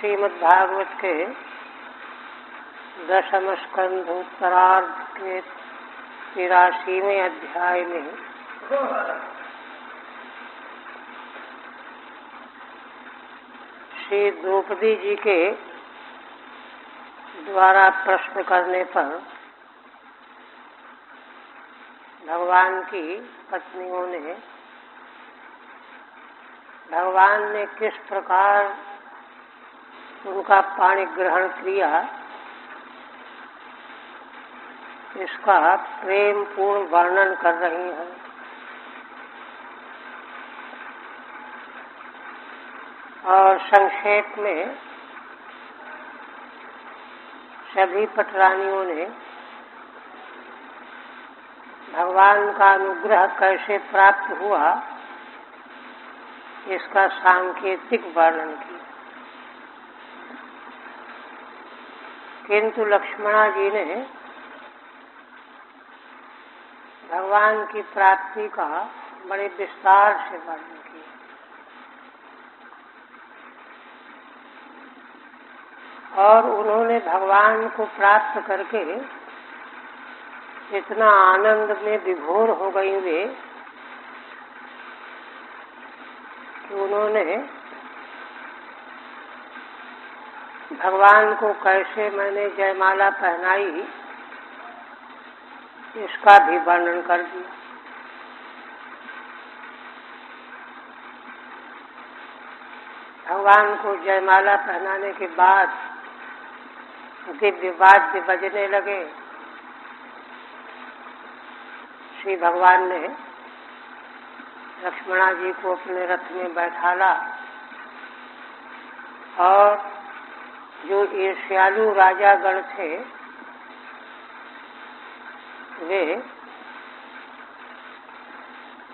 श्रीमद्भागवत के 10वें स्कंध उत्तरार्ध के 83वें अध्याय में श्री द्रौपदी जी के द्वारा प्रश्न करने पर भगवान की पत्नियों ने भगवान ने किस प्रकार उनका पाणी ग्रहण किया, इसका प्रेम पूर्ण वर्णन कर रही हैं। और संक्षेप में सभी पटरानियों ने भगवान का अनुग्रह कैसे प्राप्त हुआ, इसका सांकेतिक वर्णन किया। किंतु लक्ष्मणा जी ने भगवान की प्राप्ति का बड़े विस्तार से वर्णन किया। और उन्होंने भगवान को प्राप्त करके इतना आनंद में विभोर हो गई वे कि उन्होंने भगवान को कैसे मैंने जयमाला पहनाई, इसका भी वर्णन कर दिया। भगवान को जयमाला पहनाने के बाद दिव्य वाद्य बजने लगे। श्री भगवान ने लक्ष्मणा जी को अपने रथ में बैठाला और जो ईर्ष्यालु राजागण थे वे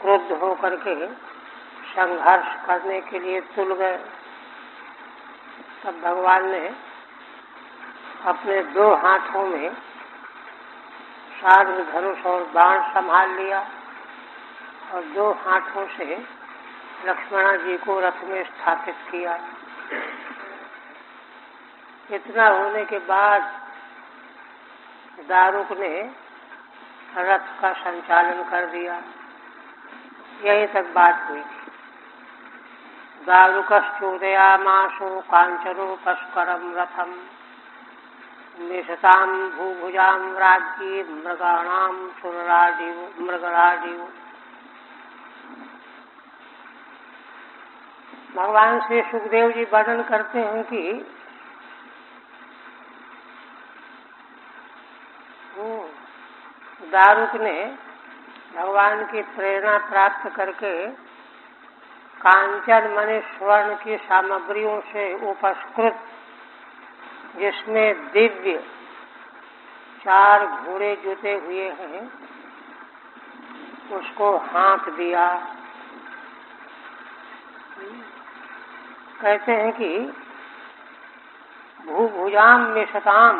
क्रुद्ध होकर के संघर्ष करने के लिए तुल गए। तब भगवान ने अपने 2 हाथों में सार्ध धनुष और बाण संभाल लिया और 2 हाथों से लक्ष्मणा जी को रथ में स्थापित किया। इतना होने के बाद दारुक ने रथ का संचालन कर दिया। यहीं तक बात हुई थी। दारुकश्चोदयामाशो कांचनोपस्करं रथम निशतां भूभुजां राज्ञी मृगाणां मृगराजीव। भगवान श्री सुखदेव जी वर्णन करते हैं कि दारुक ने भगवान की प्रेरणा प्राप्त करके कांचन मणि स्वर्ण की सामग्रियों से उपस्कृत, जिसमें दिव्य 4 घोड़े जुते हुए हैं, उसको हाँक दिया। कहते हैं कि भूभुजाम मिशताम,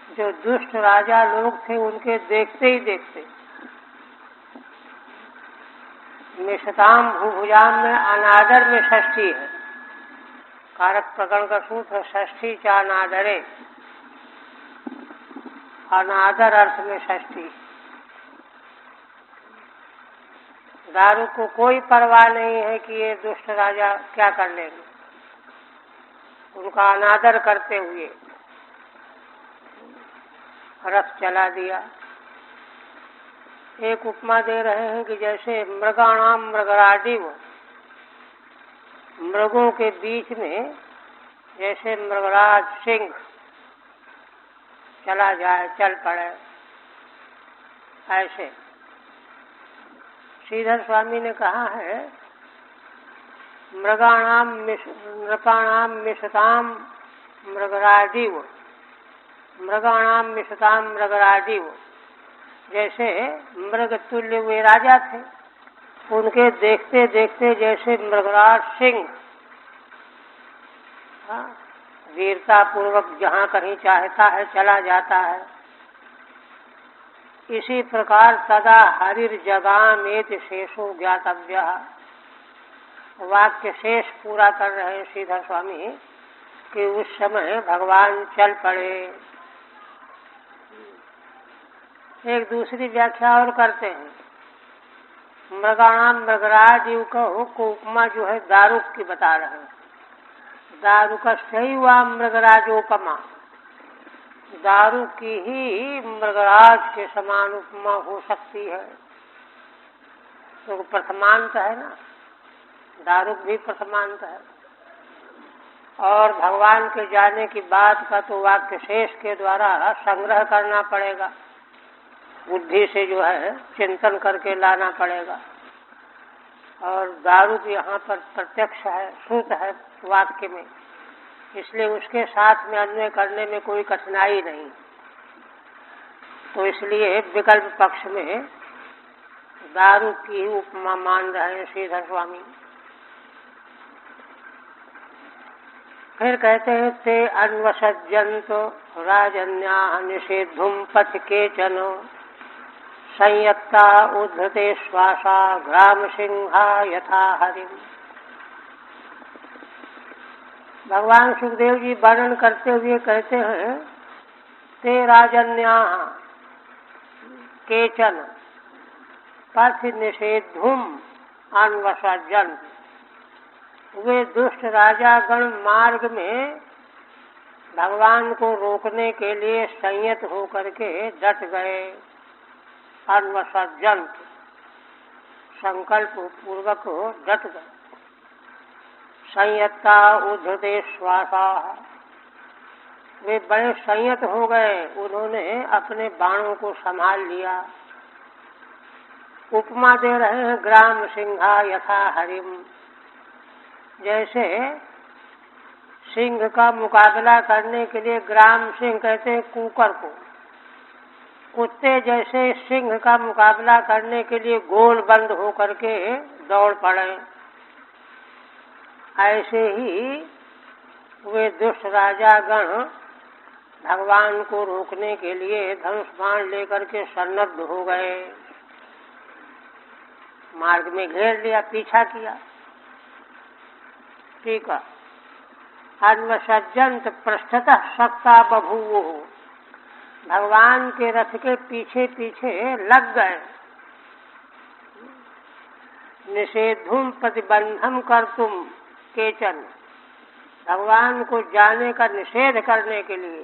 जो दुष्ट राजा लोग थे उनके देखते ही देखते मिशताम भूभुजाम में अनादर में षष्ठी है। कारक प्रकरण का सूत्र षष्ठी चा अनादरे, अनादर अर्थ में षष्ठी। दारू को कोई परवाह नहीं है कि ये दुष्ट राजा क्या कर लेंगे, उनका अनादर करते हुए रथ चला दिया। एक उपमा दे रहे हैं कि जैसे मृगाणाम मृगराजीव, मृगों के बीच में जैसे मृगराज सिंह चला जाए, चल पड़े, ऐसे। श्रीधर स्वामी ने कहा है नृपाणाम मिशताम मृगराजीव, मृगाणाम मिशताम मृगराजीव। जैसे मृग तुल्य वे राजा थे, उनके देखते देखते जैसे मृगराज सिंह वीरता पूर्वक जहाँ कहीं चाहता है चला जाता है, इसी प्रकार सदा हरिर्जगामेति शेषो ज्ञातव्यः, वाक्य शेष पूरा कर रहे हैं श्रीधर स्वामी कि उस समय भगवान चल पड़े। एक दूसरी व्याख्या और करते हैं, मृगाणाम मृगराज जीव को उपमा जो है दारुक की बता रहे हैं। दारुक सही हुआ मृगराजोपमा, दारू की ही मृगराज के समान उपमा हो सकती है, तो प्रथमांत है ना, दारुक भी प्रथमांत है। और भगवान के जाने की बात का तो वाक्य शेष के द्वारा संग्रह करना पड़ेगा, बुद्धि से जो है चिंतन करके लाना पड़ेगा। और दारुक यहाँ पर प्रत्यक्ष है, श्रुत है वाक्य में, इसलिए उसके साथ में अन्वय करने में कोई कठिनाई नहीं। तो इसलिए विकल्प पक्ष में दारू की उपमा मान रहे हैं श्रीधर स्वामी। फिर कहते हैं ते अन्वसज्जंत राजन्या निषेधुम पथ केचन संयत्ता उद्धते श्वासा ग्राम सिंहा यथा हरिम। भगवान सुखदेव जी वर्णन करते हुए कहते हैं ते राजन्या केचन पथ निषेधुम अन्वसज्जंत। वे दुष्ट राजागण मार्ग में भगवान को रोकने के लिए संयत होकर के डट गए। अन्वसज्जंत संकल्प पूर्वक डट गए। संयत्ता उद्धते श्वासा, वे बड़े संयत हो गए, उन्होंने अपने बाणों को संभाल लिया। उपमा दे रहे हैं ग्राम सिंहा यथा हरिम, जैसे सिंह का मुकाबला करने के लिए ग्राम सिंह कहते हैं कुकर को, कुत्ते जैसे सिंह का मुकाबला करने के लिए गोल बंद होकर के दौड़ पड़े, ऐसे ही वे दुष्ट राजागण भगवान को रोकने के लिए धनुष बाण लेकर के सन्नद्ध हो गए। मार्ग में घेर लिया, पीछा किया। ठीक है। अन्वसज्जंत पृष्ठतः शक्ता बभूवो, भगवान के रथ के पीछे पीछे लग गए। निषेधुम प्रतिबंधम कर्तुम केचन, भगवान को जाने का निषेध करने के लिए,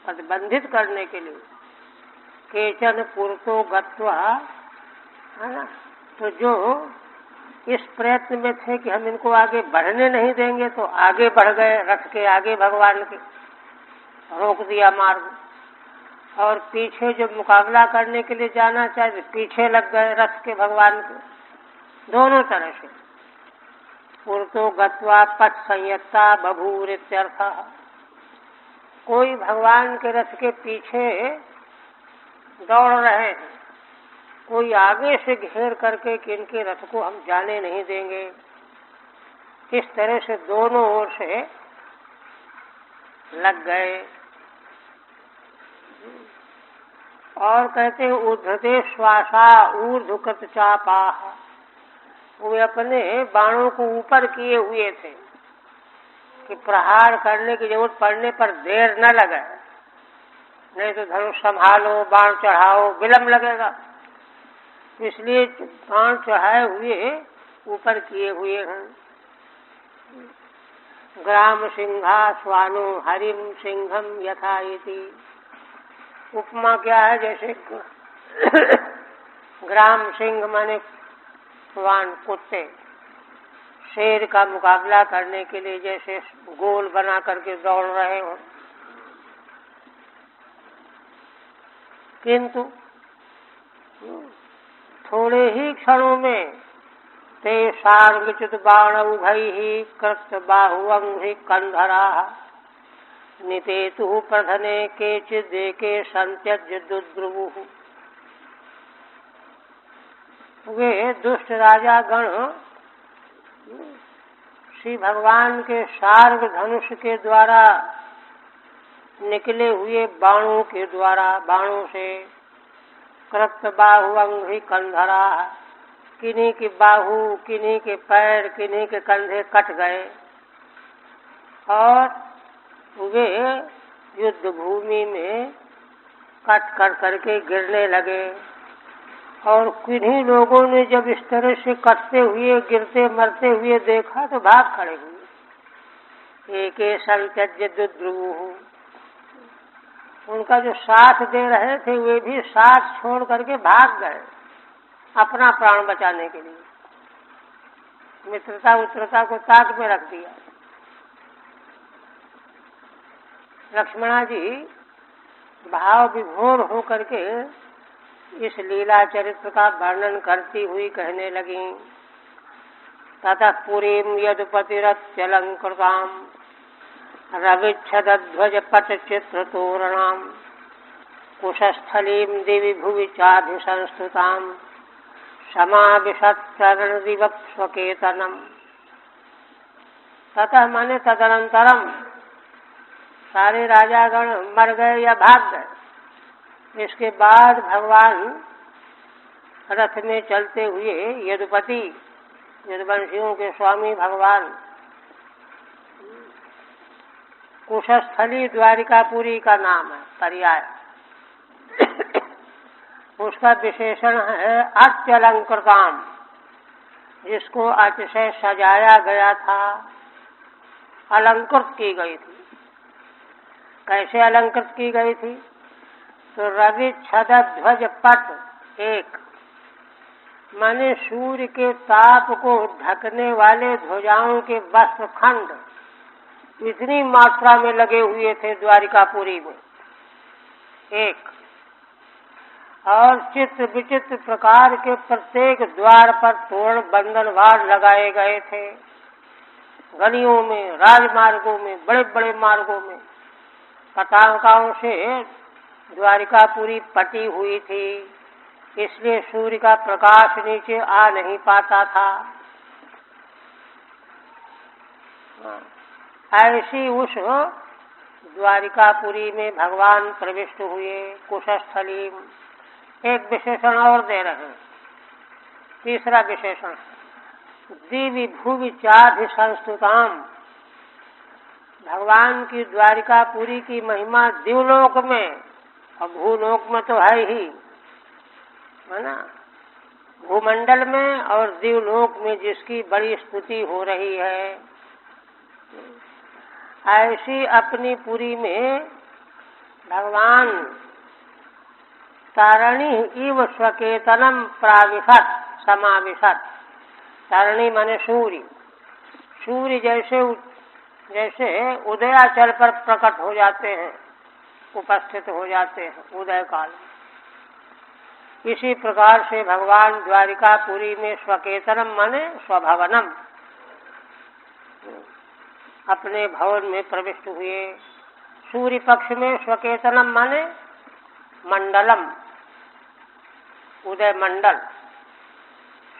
प्रतिबंधित करने के लिए। केचन पुरतो गत्वा, है ना, तो जो इस प्रयत्न में थे कि हम इनको आगे बढ़ने नहीं देंगे, तो आगे बढ़ गए, रथ के आगे भगवान के रोक दिया मार्ग। और पीछे जो मुकाबला करने के लिए जाना चाहिए, पीछे लग गए रथ के भगवान के, दोनों तरह से। पुरतो गत्वा पथ संयत्ता बभूर इत्यर्थः, कोई भगवान के रथ के पीछे दौड़ रहे हैं, कोई आगे से घेर करके कि इनके रथ को हम जाने नहीं देंगे। इस तरह से दोनों ओर से लग गए। और कहते हैं उद्धते श्वासा ऊर्ध्वकृत चापाः, वे अपने बाणों को ऊपर किए हुए थे कि प्रहार करने की जरूरत पड़ने पर देर न लगे, नहीं तो धनुष संभालो, बाण चढ़ाओ, विलंब लगेगा। इसलिए बाण चढ़ाए हुए ऊपर किए हुए हैं। ग्राम सिंहा स्वानु हरिम सिंहम यथा इति, उपमा क्या है, जैसे ग्राम सिंह माने स्वान कुत्ते, शेर का मुकाबला करने के लिए जैसे गोल बना करके दौड़ रहे हो, किंतु थोड़े ही क्षणों में ते सार्वचित बाण उभैः कृत बाहुअंघ्रि कंधरा नितेतु प्रधने केचिदेके संत्यज्य दुद्रुवुः। वे दुष्ट राजागण श्री भगवान के सार्ग धनुष के द्वारा निकले हुए बाणों के द्वारा, बाणों से कृत बाहुअंघ्रि कंधरा, किन्हीं की बाहु, किन्हीं के पैर, किन्हीं के कंधे कट गए और वे युद्ध भूमि में कट कर करके गिरने लगे। और किन्हीं लोगों ने जब इस तरह से कटते हुए, गिरते मरते हुए देखा तो भाग खड़े हुए। एक संत्यज्य दुद्रुवुः, उनका जो साथ दे रहे थे वे भी साथ छोड़ करके भाग गए अपना प्राण बचाने के लिए। मित्रता उत्रता को ताक में रख दिया। लक्ष्मणा जी भाव विभोर होकर के इस लीला चरित्र का वर्णन करती हुई कहने लगी। ततः पुरीं यदुपतिरत्यलंकृतां रविच्छदध्वज पटचित्र तोरणां कुशस्थलीं दिवि भुवि चाभिसंस्तुतां समाविशत्रणदिवः स्वकेतनम्। ततः माने तदनंतरम, सारे राजागण मर गए या भाग गए। इसके बाद भगवान रथ में चलते हुए यदुपति, यदुवंशियों के स्वामी भगवान, कुशस्थली द्वारिकापुरी का नाम है, पर्याय। उसका विशेषण है अत्यलंकृताम, जिसको अतिशय सजाया गया था, अलंकृत की गई थी। कैसे अलंकृत की गई थी? तो रवि छदध्वज पट एक, माने सूर्य के ताप को ढकने वाले ध्वजाओं के वस्त्र खंड इतनी मात्रा में लगे हुए थे द्वारिकापुरी में, एक। और चित्र विचित्र प्रकार के प्रत्येक द्वार पर तोरण बंधनवार लगाए गए थे। गलियों में, राजमार्गों में, बड़े बड़े मार्गों में पताकाओं से द्वारिकापुरी पटी हुई थी, इसलिए सूर्य का प्रकाश नीचे आ नहीं पाता था। ऐसी उस द्वारिकापुरी में भगवान प्रविष्ट हुए। कुशस्थली, एक विशेषण और दे रहे हैं, तीसरा विशेषण, दिवि भुवि चाभिसंस्तुताम। भगवान की द्वारिकापुरी की महिमा दिवलोक में और भूलोक में तो है ही, है ना। भूमंडल में और दिवलोक में जिसकी बड़ी स्तुति हो रही है, ऐसी अपनी पुरी में भगवान तारणी इव स्वकेतनम प्राविशत समाविशत। तारणी माने सूर्य, सूर्य जैसे उदयाचल पर प्रकट हो जाते हैं, उपस्थित हो जाते हैं उदय काल। इसी प्रकार से भगवान द्वारिकापुरी में स्वकेतनम माने स्वभवनम, अपने भवन में प्रविष्ट हुए। सूर्य पक्ष में स्वकेतनम माने मंडलम, उदय मंडल।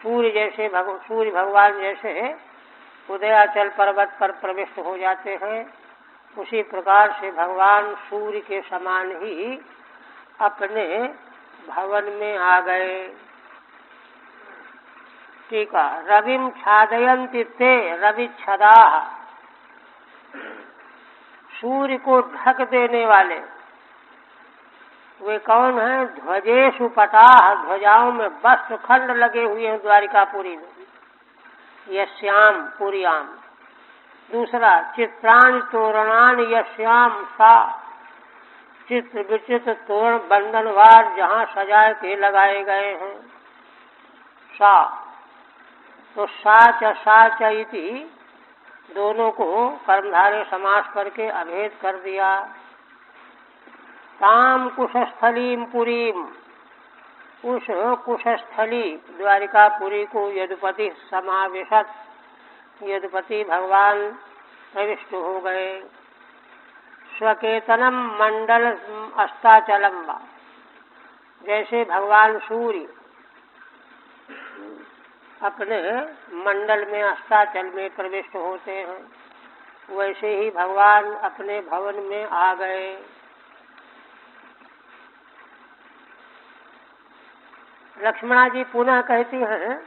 सूर्य भगवान जैसे उदयाचल पर्वत पर प्रविष्ट हो जाते हैं, उसी प्रकार से भगवान सूर्य के समान ही अपने भवन में आ गए। ठीक है। रविम छादयन्ति ते रविच्छदाः, सूर्य को ढक देने वाले वे कौन हैं? ध्वजेषु पटाः, ध्वजाओं में वस्त्र खंड लगे हुए हैं द्वारिकापुरी में। यस्याम पुर्याम। दूसरा, चित्राणि तोरणानि यस्याम सा, चित्र विचित्र तोरण बंधनवार जहाँ सजा के लगाए गए हैं, सा। तो साच साच इति दोनों को कर्मधारय समास करके अभेद कर दिया। ताम कुशस्थलीं पुरीम, उस कुशस्थली द्वारिकापुरी को यदुपति समावेशत, यदुपति भगवान प्रविष्ट हो गए। स्वकेतनम मंडल अस्ताचलम वा, जैसे भगवान सूर्य अपने मंडल में अस्ताचल में प्रविष्ट होते हैं, वैसे ही भगवान अपने भवन में आ गए। लक्ष्मणा जी पुनः कहती हैं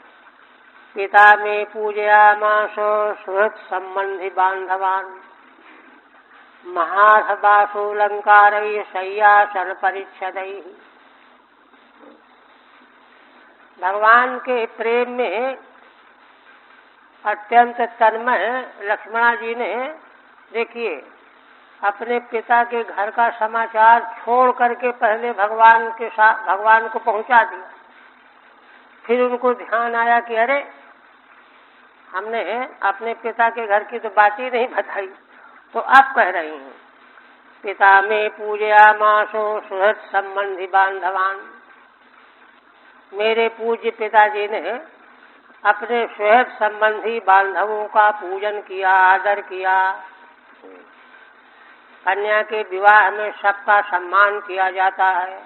पिता में पूजयामास सुहृत् संबंधी बांधवान महार्हवासोलंकारैः शय्यासन परिच्छदैः। भगवान के प्रेम में अत्यंत तन्मय लक्ष्मणा जी ने देखिए अपने पिता के घर का समाचार छोड़ करके पहले भगवान के साथ भगवान को पहुंचा दिया। फिर उनको ध्यान आया कि अरे हमने अपने पिता के घर की तो बात ही नहीं बताई, तो अब कह रही हूँ पिता में पूजयामासो सुहृत् संबंधी बांधवान। मेरे पूज्य पिताजी ने अपने सुहृद संबंधी बांधवों का पूजन किया, आदर किया। कन्या के विवाह में सबका सम्मान किया जाता है,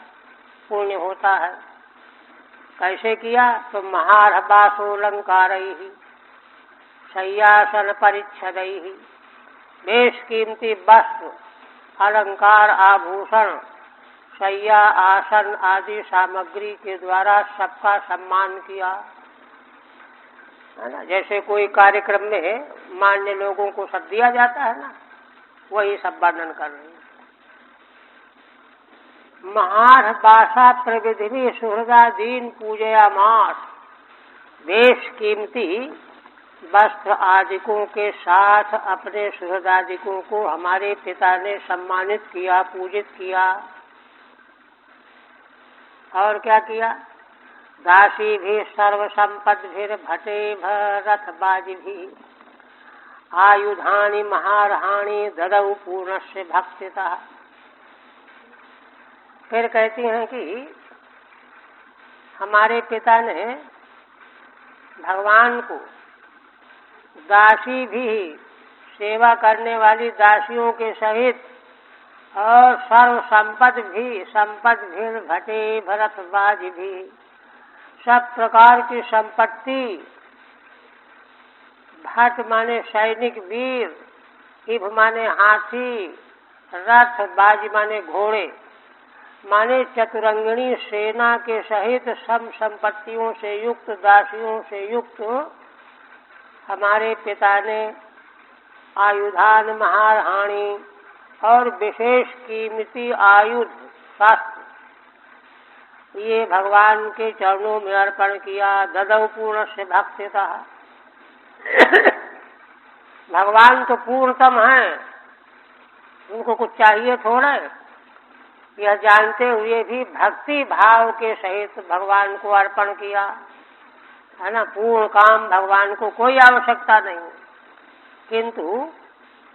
पुण्य होता है। कैसे किया? तो महार्हवासोलंकारैः शय्यासन परिच्छदैः। बेशकीमती वस्त्र, अलंकार, आभूषण, शैया, आसन आदि सामग्री के द्वारा सबका सम्मान किया, है ना। जैसे कोई कार्यक्रम में मान्य लोगों को सब दिया जाता है ना, वही सब वर्णन कर रहे हैं। महार्हवासा प्रविधि सुहृदादीन पूजयामास। बेशकीमती वस्त्र आदिकों के साथ अपने सुहृदादिकों को हमारे पिता ने सम्मानित किया, पूजित किया। और क्या किया? दासी भी सर्वसंपद्भिर भटे भरत बाजी भी आयुधानी महारहाणी ददौ पूर्णस्य भक्तितः। फिर कहती हैं कि हमारे पिता ने भगवान को दासी भी, सेवा करने वाली दासियों के सहित, और सर्व संपद भी भटे भरतबाज भी, सब प्रकार की संपत्ति, भट माने सैनिक वीर, इभ माने हाथी, रथ, बाज माने घोड़े, माने चतुरंगिणी सेना के सहित सम संपत्तियों से युक्त, दासियों से युक्त हमारे पिता ने आयुधान महारहाणी और विशेष कीमती आयुध शास्त्र ये भगवान के चरणों में अर्पण किया। ददौ पूर्णस्य भक्तितः। भगवान तो पूर्णतम हैं, उनको कुछ चाहिए थोड़ा। यह जानते हुए भी भक्ति भाव के सहित भगवान को अर्पण किया, है ना। पूर्ण काम भगवान को कोई आवश्यकता नहीं, किंतु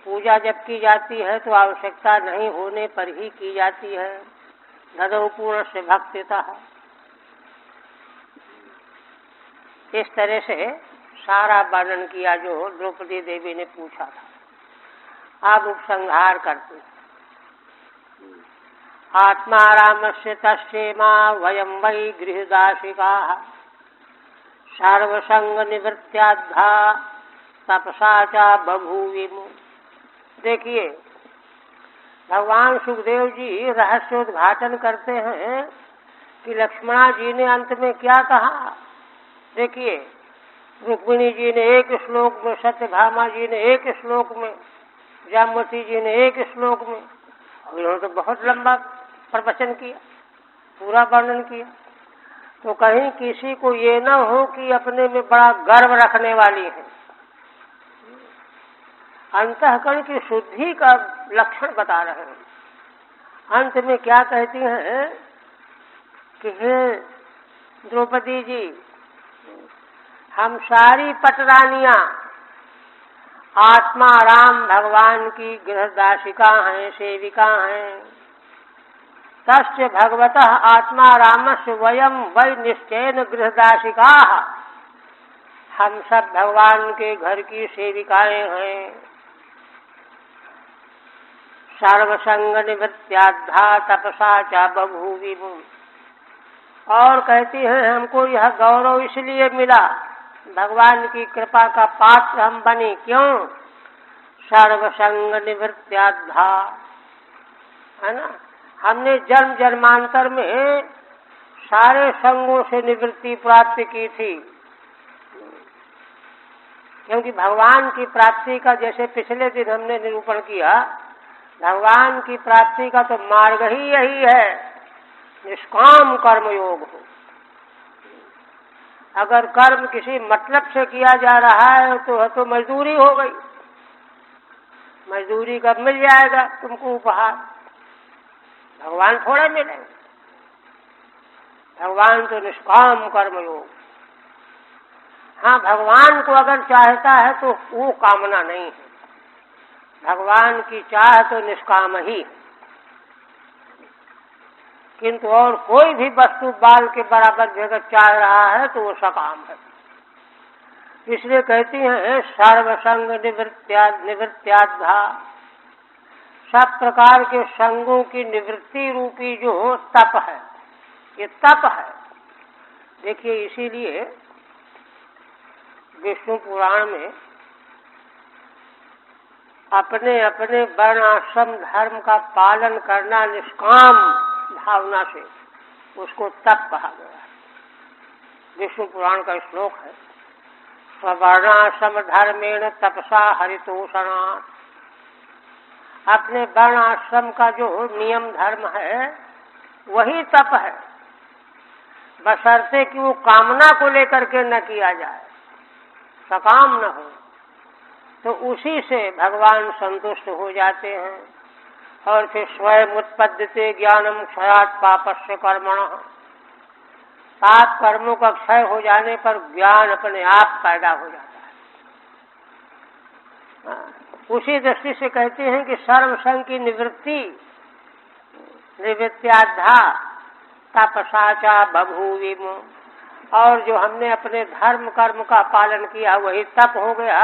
पूजा जब की जाती है तो आवश्यकता नहीं होने पर ही की जाती है। ददौ पूर्णस्य भक्तितः। इस तरह से सारा वर्णन किया जो द्रौपदी देवी ने पूछा था। अब उपसंहार करते। आत्मा रामस्य तस्येमा वयं वै गृहदासिकाः सर्वसंग निवृत्त्याद्धा तपसा च बभूविमु। देखिए भगवान सुखदेव जी रहस्योद्घाटन करते हैं कि लक्ष्मणा जी ने अंत में क्या कहा। देखिए रुक्मिणी जी ने एक श्लोक में, सत्यभामा जी ने एक श्लोक में, जामवती जी ने एक श्लोक में, उन्होंने तो बहुत लंबा प्रवचन किया, पूरा वर्णन किया। तो कहीं किसी को ये न हो कि अपने में बड़ा गर्व रखने वाली है। अंतःकरण की शुद्धि का लक्षण बता रहे हैं। अंत में क्या कहती हैं कि हे द्रौपदी जी, हम सारी पटरानियां आत्मा राम भगवान की गृहदासिका हैं, सेविका हैं। तस्य भगवतः आत्मा रामस्य वयं वै निश्चयेन गृहदासिकाः। हम सब भगवान के घर की सेविकाएं हैं। सर्वसंग निवृत्त्याद्धा तपसा च बभूविमु। और कहती हैं हमको यह गौरव इसलिए मिला, भगवान की कृपा का पात्र हम बने। क्यों? सर्वसंग निवृत्त्याद्धा, है ना। हमने जन्म जन्मांतर में सारे संगों से निवृत्ति प्राप्त की थी। क्योंकि भगवान की प्राप्ति का, जैसे पिछले दिन हमने निरूपण किया, भगवान की प्राप्ति का तो मार्ग ही यही है, निष्काम कर्मयोग हो। अगर कर्म किसी मतलब से किया जा रहा है तो मजदूरी हो गई। मजदूरी कब मिल जाएगा तुमको उपहार? भगवान थोड़ा मिलेंगे। भगवान तो निष्काम कर्मयोग। हाँ, भगवान को अगर चाहता है तो वो कामना नहीं है। भगवान की चाह तो निष्काम ही है। किंतु और कोई भी वस्तु बाल के बराबर भी अगर चाह रहा है तो वो सकाम है। इसलिए कहती हैं सर्वसंग निवृत्त्याद्धा, सब प्रकार के संगों की निवृत्ति रूपी जो तप है, ये तप है। देखिए, इसीलिए विष्णु पुराण में अपने अपने वर्ण आश्रम धर्म का पालन करना निष्काम भावना से, उसको तप कहा गया है। विष्णु पुराण का श्लोक है, स्ववर्णाश्रम धर्मेण तपसा हरितोषणात्। अपने वर्ण आश्रम का जो नियम धर्म है वही तप है, बशर्ते कि वो कामना को लेकर के न किया जाए, सकाम न हो, तो उसी से भगवान संतुष्ट हो जाते हैं। और फिर स्वयं उत्पद्यते ज्ञानम क्षयात् पापस्य कर्मणः, पाप कर्मों का क्षय हो जाने पर ज्ञान अपने आप पैदा हो जाता है। उसी दृष्टि से कहते हैं कि सर्वसंग की निवृत्ति निवृत्त्याद्धा तपसाचा बभूविम। और जो हमने अपने धर्म कर्म का पालन किया वही तप हो गया।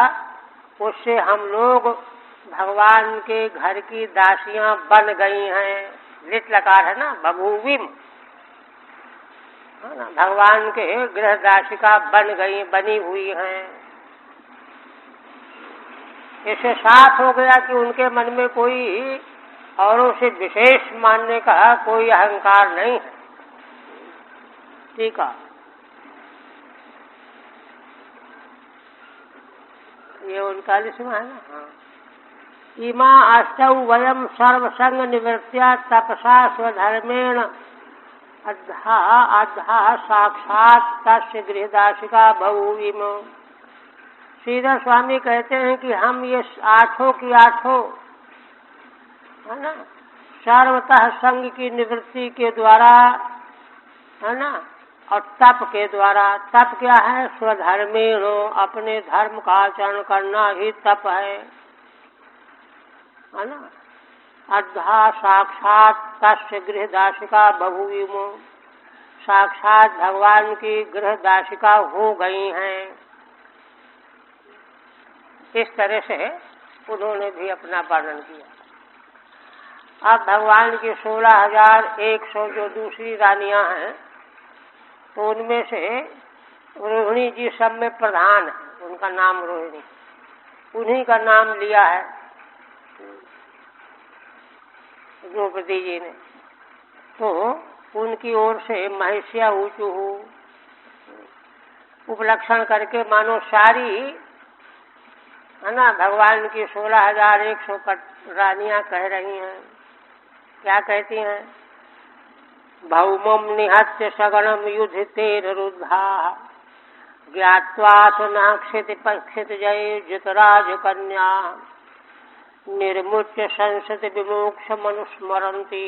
उससे हम लोग भगवान के घर की दासियां बन गई हैं। लिट लकार है ना, बभूविम, है ना, भगवान के गृह दासिका बन गई, बनी हुई हैं। इससे साफ हो गया कि उनके मन में कोई औरों से विशेष मानने का कोई अहंकार नहीं है। ठीक है, ये 39वां है ना। हाँ, इमा अष्टौ वयम सर्वसंग निवृत्त्या तपसा स्वधर्मेण अद्धा अद्धा साक्षात तस्य गृहदासिका बभूविम। श्रीधर स्वामी कहते हैं कि हम ये आठों की आठों, है ना, सर्वतः संग की निवृत्ति के द्वारा, है ना, और तप के द्वारा। तप क्या है? स्वधर्मेण, अपने धर्म का आचरण करना ही तप है ना। अद्धा साक्षात तस्य गृहदासिका बभूविम, साक्षात भगवान की गृहदासिका हो गई हैं। इस तरह से उन्होंने भी अपना वर्णन किया। अब भगवान की 16,100 जो दूसरी रानियां हैं, तो उनमें से रोहिणी जी सब में प्रधान है, उनका नाम रोहिणी, उन्हीं का नाम लिया है द्रौपदी जी ने। तो उनकी ओर से महिष्या ऊंचू उपलक्षण करके मानो सारी, है ना, भगवान की 16,100 रानियां कह रही हैं। क्या कहती हैं? भौमम निहत्य सगणम युधितेर रुद्धा ज्ञात्वा न क्षित जय जितराज कन्या निर्मुच्य संसति विमोक्ष मनुस्मरन्ति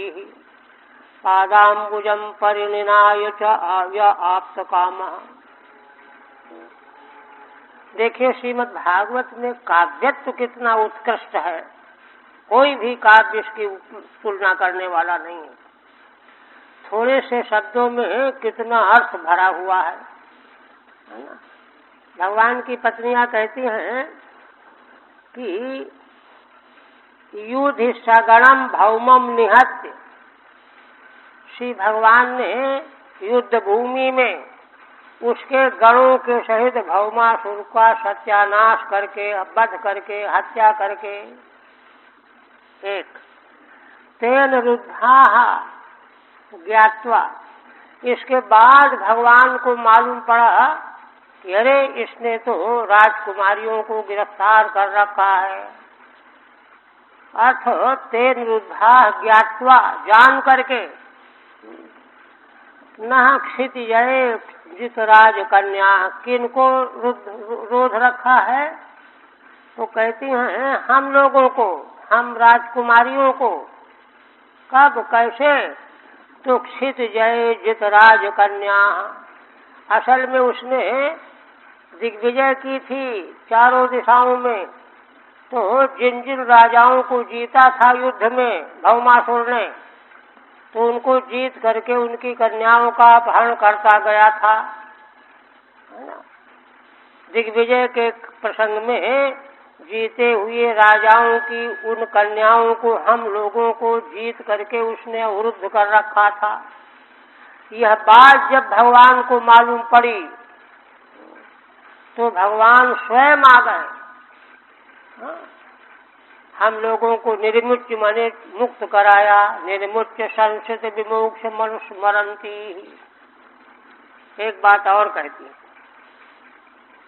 पादाम्बुजम परिनिनाय च आप्त कामः। देखिए, श्रीमद् भागवत में काव्यत्व कितना उत्कृष्ट है। कोई भी काव्य इसकी तुलना करने वाला नहीं है। थोड़े से शब्दों में कितना अर्थ भरा हुआ है ना। भगवान की पत्नियां कहती हैं कि युधि सगणम भौमम निहत्य, श्री भगवान ने युद्ध भूमि में उसके गणों के सहित भौमासुर का सत्यानाश करके, वध करके, हत्या करके, एक तेन रुद्धा ज्ञात्वा, इसके बाद भगवान को मालूम पड़ा कि अरे इसने तो राजकुमारियों को गिरफ्तार कर रखा है। अर्थ तेन रुद्धा ज्ञात्वा, जान करके, न क्षितिजय जितराज कन्या, किनको रोध रखा है? तो कहती हैं हम लोगों को, हम राजकुमारियों को। कब, कैसे? तो क्षितिजय जितराज कन्या, असल में उसने दिग्विजय की थी चारों दिशाओं में। तो जिन जिन राजाओं को जीता था युद्ध में भौमासुर ने, तो उनको जीत करके उनकी कन्याओं का अपहरण करता गया था, है ना। दिग्विजय के प्रसंग में जीते हुए राजाओं की उन कन्याओं को हम लोगों को जीत करके उसने अवरुद्ध कर रखा था। यह बात जब भगवान को मालूम पड़ी तो भगवान स्वयं आ गए। हम लोगों को निर्मुच्य माने मुक्त कराया। निर्मुच्य संसित विमोक्ष मनुष्य मरंती। एक बात और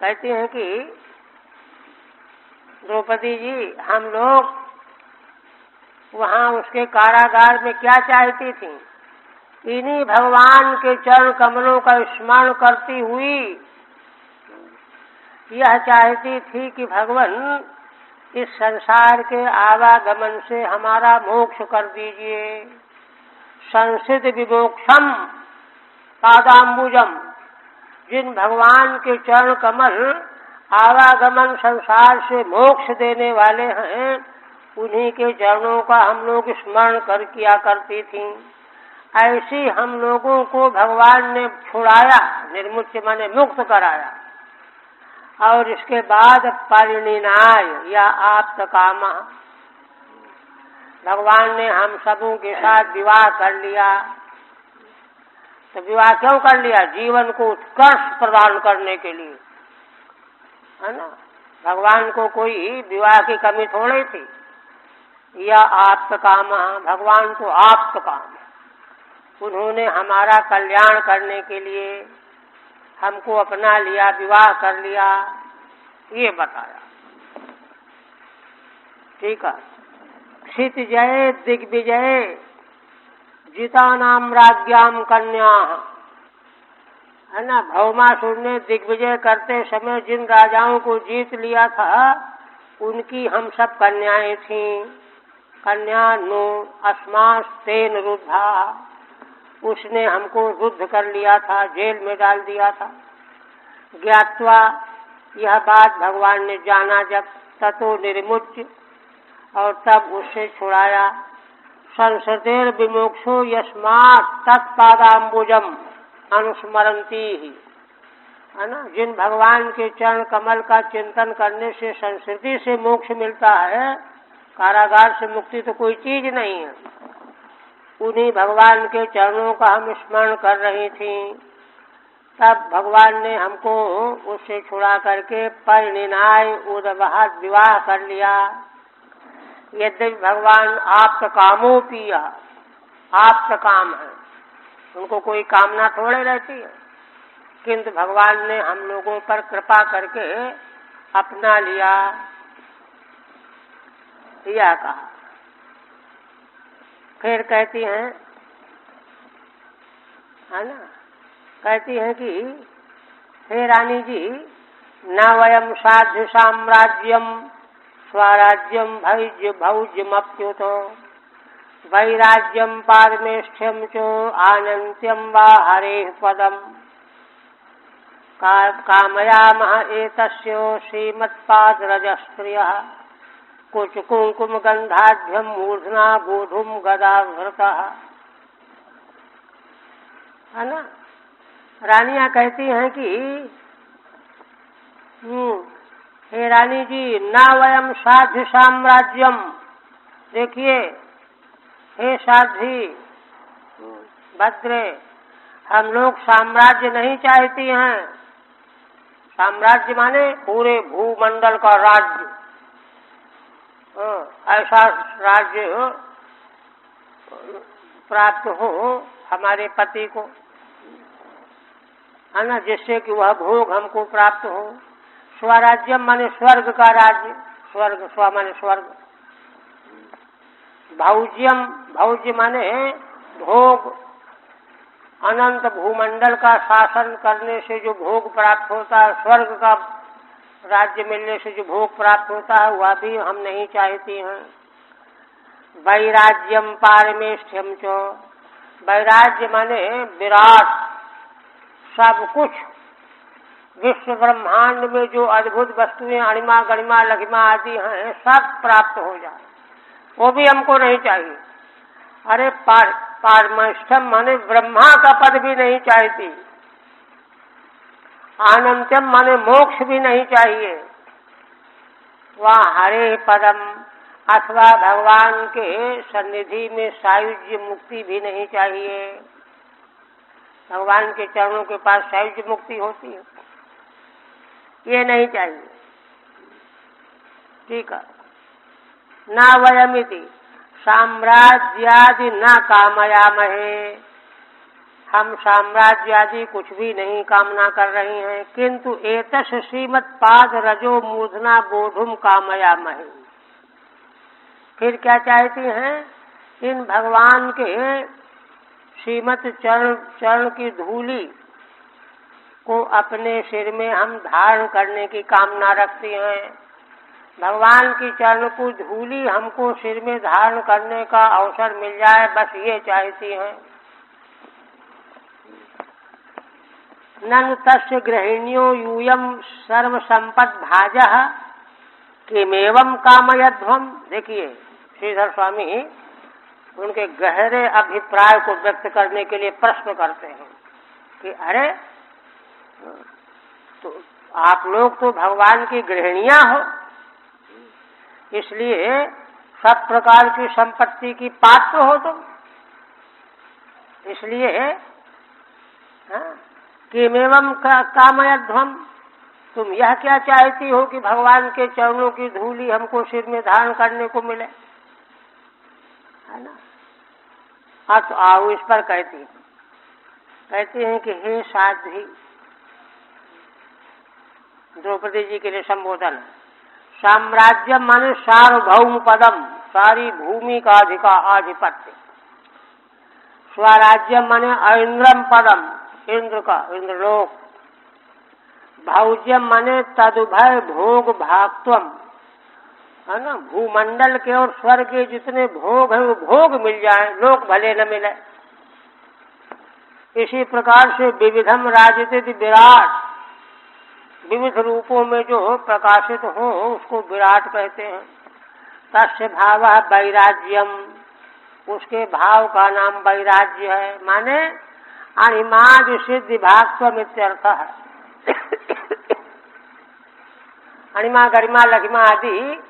कहती हैं कि द्रौपदी जी, हम लोग वहाँ उसके कारागार में क्या चाहती थी? इन्हीं भगवान के चरण कमलों का स्मरण करती हुई यह चाहती थी कि भगवान इस संसार के आवागमन से हमारा मोक्ष कर दीजिए। संसित विमोक्षम पादाम्बुजम, जिन भगवान के चरण कमल आवागमन संसार से मोक्ष देने वाले हैं, उन्हीं के चरणों का हम लोग स्मरण कर किया करती थी। ऐसी हम लोगों को भगवान ने छुड़ाया, निर्मुच्य माने मुक्त कराया। और इसके बाद परिणिनाय या आप्त कामा, भगवान ने हम सबों के साथ विवाह कर लिया। तो विवाह क्यों कर लिया? जीवन को उत्कर्ष प्रदान करने के लिए, है ना। भगवान को कोई विवाह की कमी थोड़ी थी। या आप्त कामा, भगवान को आप्त काम, उन्होंने हमारा कल्याण करने के लिए हमको अपना लिया, विवाह कर लिया, ये बताया। ठीक है। क्षितिजय दिग्विजय जितानाम राज्ञाम कन्या, है ना। भौमासुर ने दिग्विजय करते समय जिन राजाओं को जीत लिया था, उनकी हम सब कन्याएं थीं। कन्या नो अस्मास तेन रुद्धा, उसने हमको रुद्ध कर लिया था, जेल में डाल दिया था। ज्ञात्वा, यह बात भगवान ने जाना जब, ततो निर्मुच्य, और तब उससे छुड़ाया। संसदेर विमोक्षो यस्मात् तत्पादाम्बुजम अनुस्मरंती ही, है ना। जिन भगवान के चरण कमल का चिंतन करने से संस्कृति से मोक्ष मिलता है, कारागार से मुक्ति तो कोई चीज नहीं है। उन्हीं भगवान के चरणों का हम स्मरण कर रही थी। तब भगवान ने हमको उससे छुड़ा करके परिणिनाय उदवहात विवाह कर लिया। यद्यपि भगवान आप्त कामों पिया, आप्त काम है, उनको कोई कामना थोड़े रहती है, किंतु भगवान ने हम लोगों पर कृपा करके अपना लिया, यह कहा। फिर कहती हैं, है ना, कहती हैं कि हे रानी जी, न वयम साध्य साम्राज्यम स्वराज्यम भैज्य भौज्यमप्युतो वैराज्यम पारमेष्ठ्यम चो आनंत्यम वा हरेः पदम कामयामः एतस्यो श्रीमत्पादरजस्प्रियः कुच कुंकुम गंधाढ्यम मूर्धना गोधूम गदाधृतः, है ना। रानियां कहती हैं कि हे रानी जी, न वयम साध्य साम्राज्यम, देखिए हे साध्वी भद्रे, हम लोग साम्राज्य नहीं चाहती हैं। साम्राज्य माने पूरे भूमंडल का राज्य, ऐसा राज्य प्राप्त हो हमारे पति को, है ना, जिससे कि वह भोग हमको प्राप्त हो। स्वराज्यम माने स्वर्ग का राज्य, स्वर्ग, स्व माने स्वर्ग। भौज्यम, भौज्य माने भोग, अनंत भूमंडल का शासन करने से जो भोग प्राप्त होता है, स्वर्ग का राज्य मिलने से जो भोग प्राप्त होता है, वह भी हम नहीं चाहते हैं। वैराज्यम पारमेष्ठ्यम च, वैराज्य माने विराट, सब कुछ विश्व ब्रह्मांड में जो अद्भुत वस्तुएं अणिमा गरिमा लघिमा आदि हैं, सब प्राप्त हो जाए, वो भी हमको नहीं चाहिए। अरे पारमेष्ठम माने ब्रह्मा का पद भी नहीं चाहती। आनंत्यम माने मोक्ष भी नहीं चाहिए। वह हरे पदम अथवा भगवान के सन्निधि में सायुज्य मुक्ति भी नहीं चाहिए। भगवान के चरणों के पास सायुज्य मुक्ति होती है, ये नहीं चाहिए। ठीक है। ना वयमिति साम्राज्यादि न कामयामहे, हम साम्राज्य आदि कुछ भी नहीं कामना कर रहे हैं। किंतु एतस श्रीमत् पाद रजो मूर्धना बोधुम कामयामहे, फिर क्या चाहते हैं? इन भगवान के श्रीमत चरण की धूली को अपने सिर में हम धारण करने की कामना रखते हैं। भगवान की चरण को धूली हमको सिर में धारण करने का अवसर मिल जाए, बस ये चाहती हैं। ननु तस्य गृहिण्यो यूयम सर्व संपद भाजः किमेवं कामयध्वम। देखिए, श्रीधर स्वामी उनके गहरे अभिप्राय को व्यक्त करने के लिए प्रश्न करते हैं कि अरे, तो आप लोग तो भगवान की गृहिणियां हो, इसलिए सब प्रकार की संपत्ति की पात्र हो तुम, इसलिए किमेवं कामयध्वम, तुम यह क्या चाहती हो कि भगवान के चरणों की धूली हमको सिर में धारण करने को मिले, है ना। हाँ, तो आओ इस पर कहती हैं कि हे साध्वी, द्रौपदी जी के लिए संबोधन। साम्राज्य माने सार्वभौम पदम, सारी भूमि का आधिपत्य। स्वराज्य माने ऐन्द्रम पदम, इंद्र का इंद्रलोक। भौज्यम माने तदुभय भोग भागत्वम, है ना, भूमंडल के और स्वर्ग के जितने भोग हैं वो भोग मिल जाए, लोक भले न मिले। इसी प्रकार से विविधम राजते विराट, विविध रूपों में जो प्रकाशित हो उसको विराट कहते हैं। तस्य भाव वैराज्यम, उसके भाव का नाम वैराज्य है, माने अणिमादि सिद्धि भागत्वम इत्यर्थ है। अणिमा गरिमा लघिमा आदि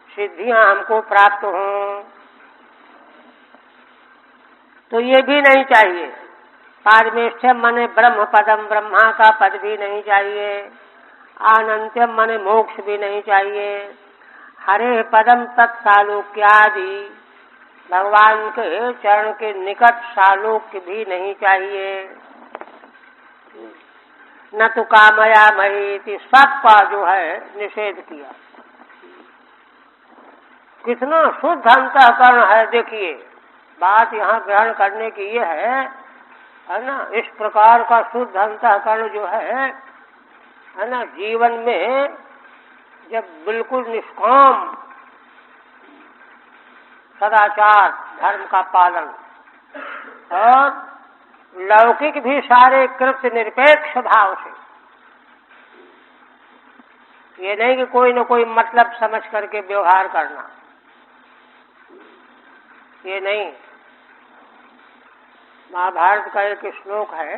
सिद्धियां हमको प्राप्त हों, तो ये भी नहीं चाहिए। पारमेष्ठ्यम माने ब्रह्म पदम, ब्रह्मा का पद भी नहीं चाहिए। अनंत्यम माने मोक्ष भी नहीं चाहिए। हरे पदम तत्सालोक्यादि, भगवान के चरण के निकट सालोक्य भी नहीं चाहिए। न तो कामयामहि, सबका जो है निषेध किया। कितना शुद्ध अंतःकरण है। देखिए, बात यहाँ ग्रहण करने की ये है ना, इस प्रकार का शुद्ध अंतःकरण जो है ना, जीवन में जब बिल्कुल निष्काम सदाचार धर्म का पालन और लौकिक भी सारे कृत्य निरपेक्ष भाव से, ये नहीं कि कोई न कोई मतलब समझ करके व्यवहार करना, ये नहीं। महाभारत का एक श्लोक है,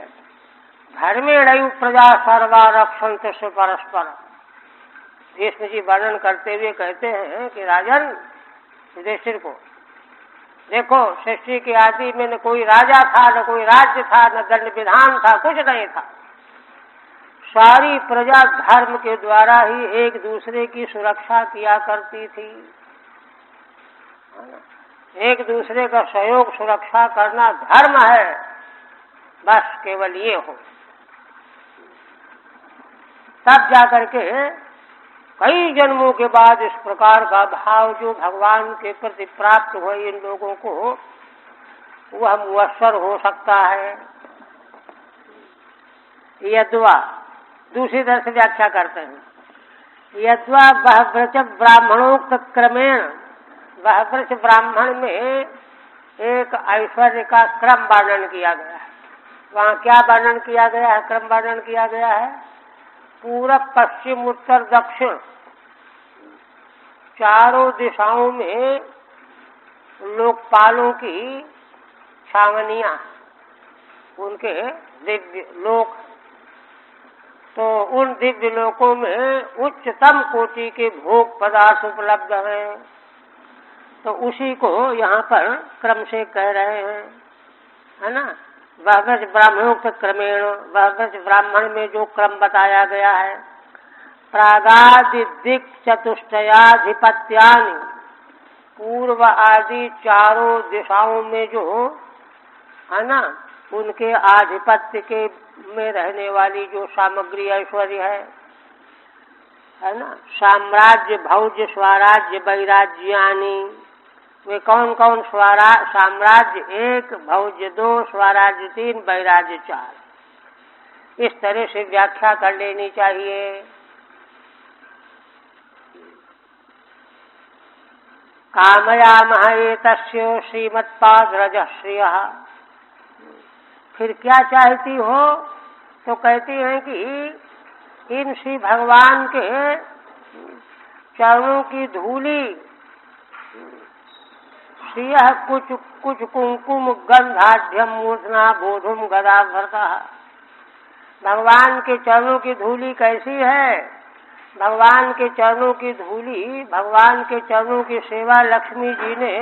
धर्मेणैव प्रजा सर्वा रक्षन्ते से परस्पर। भीष्म जी वर्णन करते हुए कहते हैं कि राजन युधिष्ठिर को, देखो सृष्टि के आदि में न कोई राजा था, न कोई राज्य था, न दंड विधान था, कुछ नहीं था। सारी प्रजा धर्म के द्वारा ही एक दूसरे की सुरक्षा किया करती थी। एक दूसरे का सहयोग सुरक्षा करना धर्म है, बस केवल ये हो। तब जाकर के कई जन्मों के बाद इस प्रकार का भाव जो भगवान के प्रति प्राप्त हुआ इन लोगों को, वह मुअस्सर हो सकता है। यद्वा दूसरी तरह से व्याख्या करते हैं, यद्वा बहव्रज ब्राह्मणोक्त क्रमेण, बहव्रज ब्राह्मण में एक ऐश्वर्य का क्रम वर्णन किया गया है। वहाँ क्या वर्णन किया गया है, क्रम वर्णन किया गया है? पूरब पश्चिम उत्तर दक्षिण चारों दिशाओं में लोकपालों की छावनियां, उनके दिव्य लोक, तो उन दिव्य लोकों में उच्चतम कोटि के भोग पदार्थ उपलब्ध हैं। तो उसी को यहाँ पर क्रम से कह रहे हैं, है ना। बहव्रज ब्राह्मणोक्त क्रमेण, बहव्रज ब्राह्मण में जो क्रम बताया गया है, प्रागादि दिक् चतुष्टयाधिपत्यानि, पूर्व आदि चारों दिशाओं में जो है ना, उनके आधिपत्य के में रहने वाली जो सामग्री ऐश्वर्य है ना, साम्राज्य भौज्य स्वराज्य वैराज्यानि, वे कौन कौन साम्राज्य 1, भौज्य 2, स्वराज्य 3, वैराज्य 4, इस तरह से व्याख्या कर लेनी चाहिए। कामयामः एतस्य श्रीमत्पादरजश्रियः, फिर क्या चाहती हो? तो कहती हैं कि इन श्री भगवान के चरणों की धूली, श्रियः कुछ कुछ कुंकुम गंधाढ्यम मूर्धना बोधुम गदाभरतः, भगवान के चरणों की धूली कैसी है? भगवान के चरणों की धूली, भगवान के चरणों की सेवा लक्ष्मी जी ने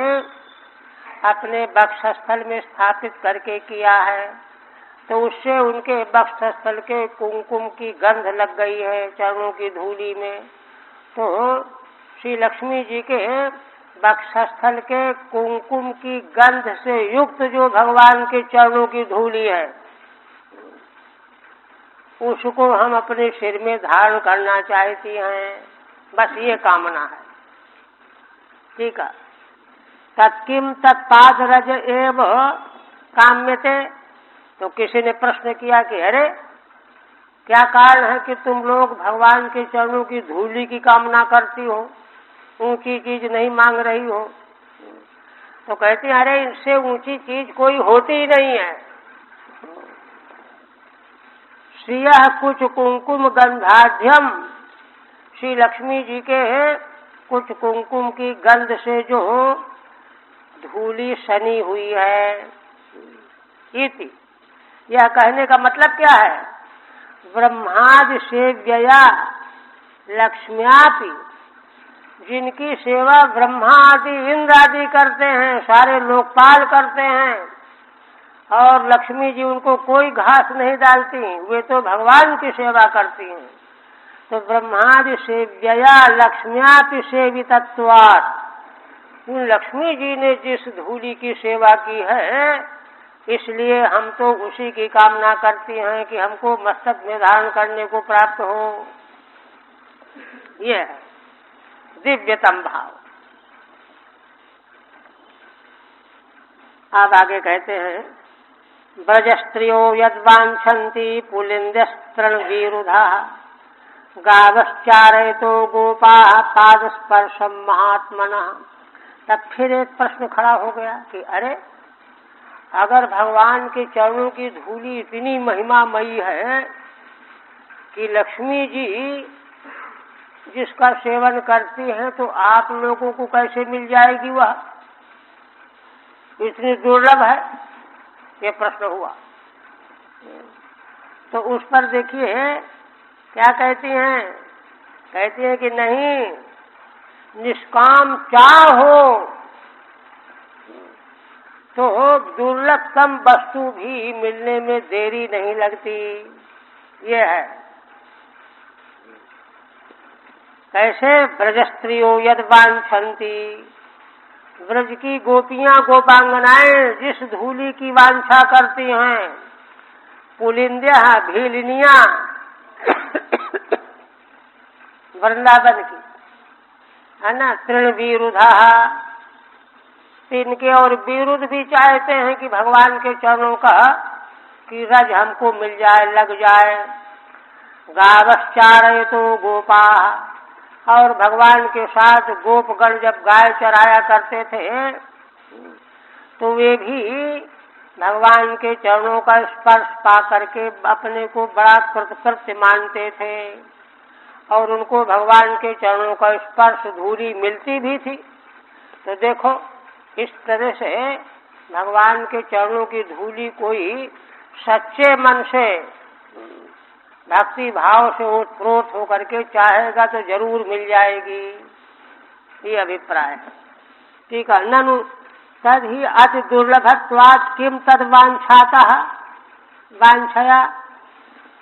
अपने वक्षस्थल में स्थापित करके किया है, तो उससे उनके वक्षस्थल के कुंकुम की गंध लग गई है चरणों की धूली में। तो श्री लक्ष्मी जी के वक्षस्थल के कुंकुम की गंध से युक्त जो भगवान के चरणों की धूली है, उसको हम अपने सिर में धारण करना चाहती हैं, बस ये कामना है। ठीक है। तत्किम तत्पादरज एव काम्यते, तो किसी ने प्रश्न किया कि अरे क्या कारण है कि तुम लोग भगवान के चरणों की धूली की कामना करती हो, ऊंची चीज नहीं मांग रही हो? तो कहती अरे इससे ऊंची चीज कोई होती ही नहीं है। श्रियः कुछ कुंकुम गंधाढ्यम, श्री लक्ष्मी जी के कुछ कुंकुम की गंध से जो धूली सनी हुई है, इति, यह कहने का मतलब क्या है? ब्रह्मादि सेव्यया लक्ष्म्यापि, जिनकी सेवा ब्रह्मा आदि इंद्र आदि करते हैं, सारे लोकपाल करते हैं, और लक्ष्मी जी उनको कोई घास नहीं डालती, वे तो भगवान की सेवा करती हैं। तो ब्रह्मादि सेव्यया लक्ष्म्यापि सेवितत्वात्, उन लक्ष्मी जी ने जिस धूली की सेवा की है, इसलिए हम तो उसी की कामना करती हैं कि हमको मस्तक में धारण करने को प्राप्त हो। ये है दिव्यतम भाव। अब आगे कहते हैं, ब्रजस्त्रियो यद्वांछन्ति पुलिंद्यस्तृणवीरुधा, गावश्चारयतो गोपाः पादस्पर्शम महात्मनः। तब फिर एक प्रश्न खड़ा हो गया कि अरे अगर भगवान के चरणों की धूली इतनी महिमामयी है कि लक्ष्मी जी जिसका सेवन करती हैं, तो आप लोगों को कैसे मिल जाएगी वह, इतनी दुर्लभ है? ये प्रश्न हुआ। तो उस पर देखिए क्या कहती हैं, कहती हैं कि नहीं, निष्काम चाह हो तो दुर्लभतम वस्तु भी मिलने में देरी नहीं लगती। ये है कैसे? ब्रजस्त्रियों यद वांछन्ति, ब्रज की गोपियां गोपांगनाएं जिस धूली की वांछा करती हैं, पुलिंद्या भीलिनिया वृंदावन की, है ना। तृण विरुधा, इनके और विरुद्ध भी चाहते हैं कि भगवान के चरणों का कि रज हमको मिल जाए, लग जाए। गावश्चारय तो गोपा, और भगवान के साथ गोपगण जब गाय चराया करते थे तो वे भी भगवान के चरणों का स्पर्श पा करके अपने को बड़ा कृतकृत्य मानते थे, और उनको भगवान के चरणों का स्पर्श धूली मिलती भी थी। तो देखो, इस तरह से भगवान के चरणों की धूली कोई सच्चे मन से भक्ति भाव से ओतप्रोत होकर के चाहेगा तो जरूर मिल जाएगी, ये अभिप्राय है। ठीक है। ननु तद ही अति दुर्लभत्वात् किम तद वांछातः वांछया,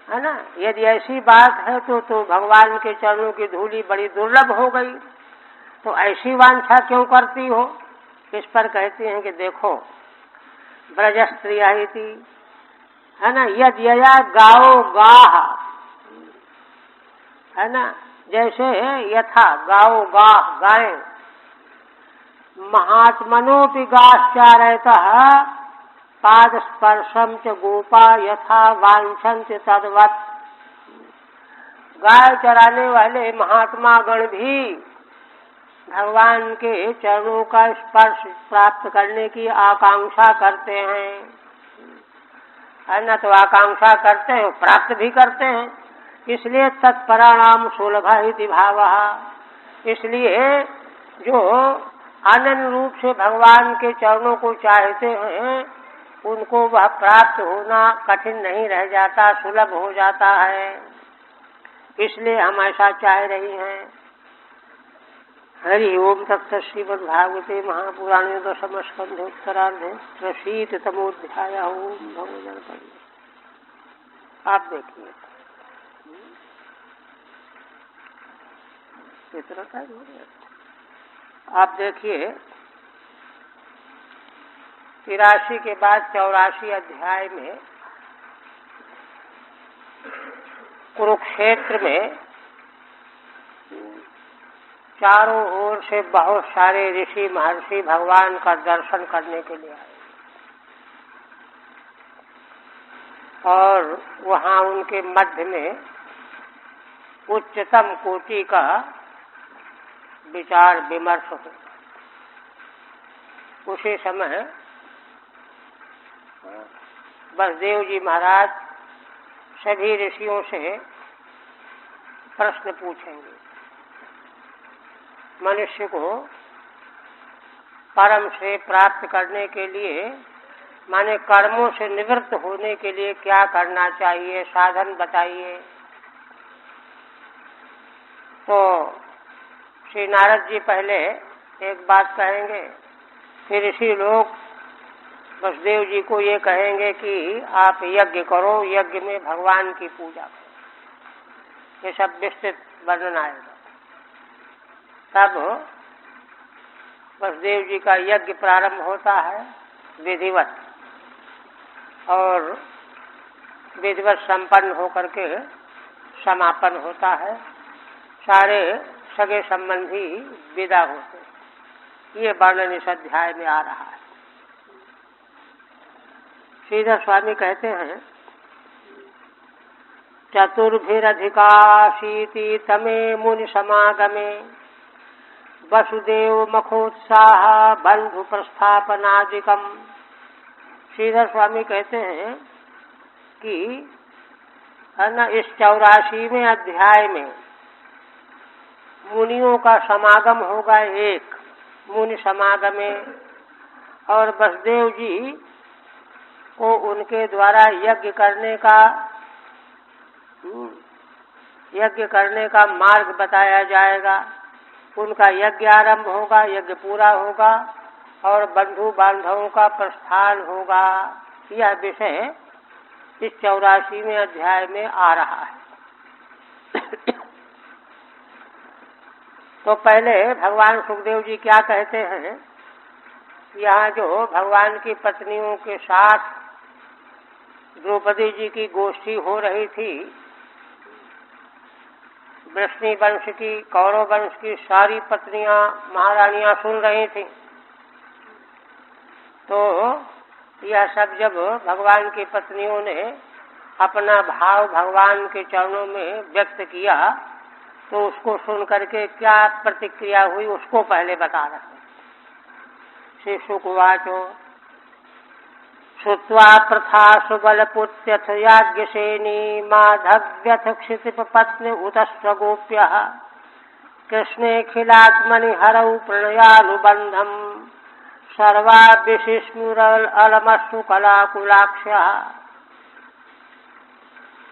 है ना। यदि ऐसी बात है तो भगवान के चरणों की धूली बड़ी दुर्लभ हो गई, तो ऐसी वांछा क्यों करती हो। इस पर कहते हैं कि देखो, ब्रज स्त्रिया थी, है ना, यद यया गाओ गाह, है ना, जैसे यथा गाओ गाह गाएं, महात्मनोपि गाश्चारयतः पाद स्पर्शम च गोपा यथा वांछन्ति तद्वत्। गाय चराने वाले महात्मा गण भी भगवान के चरणों का स्पर्श प्राप्त करने की आकांक्षा करते हैं, है ना। तो आकांक्षा करते हैं, प्राप्त भी करते हैं, इसलिए तत्पराणाम सुलभा इति भावः। इसलिए जो आनंद रूप से भगवान के चरणों को चाहते हैं उनको वह प्राप्त होना कठिन नहीं रह जाता, सुलभ हो जाता है। इसलिए हम ऐसा चाह रही हैं। हरि ओम तत्सत्। श्रीमद्भागवते महापुराणे दशम स्कंधे उत्तरार्धे 83तमोऽध्याय। ओम भगवन् पद। आप देखिए, इतना टाइम हो गया। आप देखिए 83 के बाद 84 अध्याय में कुरुक्षेत्र में चारों ओर से बहुत सारे ऋषि महर्षि भगवान का दर्शन करने के लिए आए, और वहाँ उनके मध्य में उच्चतम कोटि का विचार विमर्श हो। उसी समय वसुदेव जी महाराज सभी ऋषियों से प्रश्न पूछेंगे। मनुष्य को परम से प्राप्त करने के लिए, माने कर्मों से निवृत्त होने के लिए क्या करना चाहिए, साधन बताइए। तो श्री नारद जी पहले एक बात कहेंगे, फिर ऋषि लोग वसुदेव जी को ये कहेंगे कि आप यज्ञ करो, यज्ञ में भगवान की पूजा करो। ये सब विस्तृत वर्णन आएगा। तब वसुदेव जी का यज्ञ प्रारंभ होता है विधिवत, और विधिवत संपन्न होकर के समापन होता है। सारे सगे संबंधी विदा होते हैं। ये वर्णन इस अध्याय में आ रहा है। श्रीधर स्वामी कहते हैं, चतुर्भिरधिकाशीति तमे मुनि समागमे वसुदेव मखोत्साह बंधु प्रस्थापनादिकम। श्रीधर स्वामी कहते हैं कि इस 84वें अध्याय में मुनियों का समागम होगा, एक मुनि समागमे, और वसुदेव जी को उनके द्वारा यज्ञ करने का मार्ग बताया जाएगा। उनका यज्ञ आरंभ होगा, यज्ञ पूरा होगा, और बंधु बांधवों का प्रस्थान होगा। यह विषय इस 84वें अध्याय में आ रहा है। तो पहले भगवान सुखदेव जी क्या कहते हैं, यहाँ जो भगवान की पत्नियों के साथ द्रौपदी जी की गोष्ठी हो रही थी, वृष्णि वंश की, कौरव वंश की सारी पत्नियां, महारानियां सुन रही थी। तो यह सब जब भगवान की पत्नियों ने अपना भाव भगवान के चरणों में व्यक्त किया, तो उसको सुन करके क्या प्रतिक्रिया हुई उसको पहले बता रहे। श्री शुकवाचो श्रुत्वा प्रथा सुबलपुत्यथ याज्ञसेनी माधव्यथ क्षितिपत्नी उतस्वगोप्यः कृष्णेऽखिलात्मनि हरौ प्रणयानुबन्धम् सर्वाभिशिस्मुरलमश्रु कलाकुलाक्षः।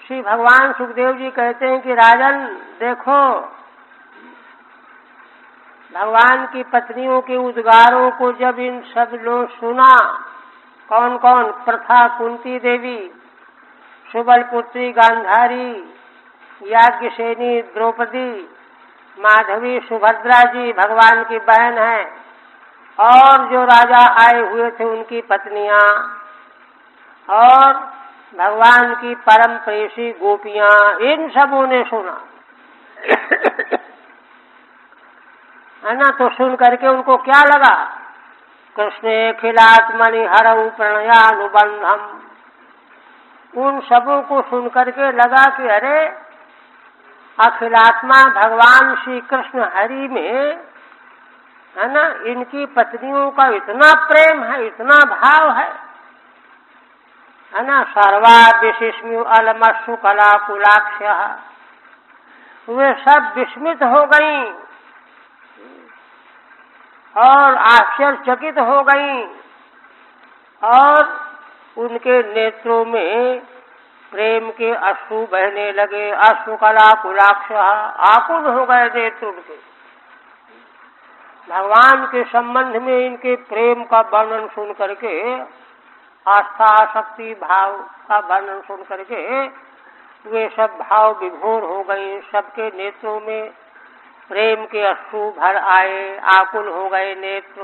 श्री भगवान सुखदेव जी कहते हैं कि राजन देखो, भगवान की पत्नियों के उद्गारों को जब इन सब लोग सुना, कौन कौन? प्रथा कुंती देवी, सुबलपुत्री गांधारी, याज्ञसेनी द्रौपदी, माधवी सुभद्रा जी भगवान की बहन है, और जो राजा आए हुए थे उनकी पत्नियां, और भगवान की परम प्रेयसी गोपियां, इन सबों ने सुना है ना। तो सुन करके उनको क्या लगा? कृष्णेऽखिलात्मनि हरौ प्रणयानुबंधम्। उन सबों को सुन करके लगा कि अरे, अखिलात्मा भगवान श्री कृष्ण हरि में, है ना, इनकी पत्नियों का इतना प्रेम है, इतना भाव है ना। सर्वा विशिष्मु अलमश्रु कलाकुलाक्षः। वे सब विस्मित हो गईं और आश्चर्यचकित हो गईं, और उनके नेत्रों में प्रेम के अश्रु बहने लगे। अश्रु कलाकुलाक्षः, आकुल हो गए नेत्र उनके। भगवान के संबंध में इनके प्रेम का वर्णन सुन करके, आस्था आसक्ति भाव का वर्णन सुन करके वे सब भाव विभोर हो गए। सबके नेत्रों में प्रेम के अश्रु भर आए, आकुल हो गए नेत्र।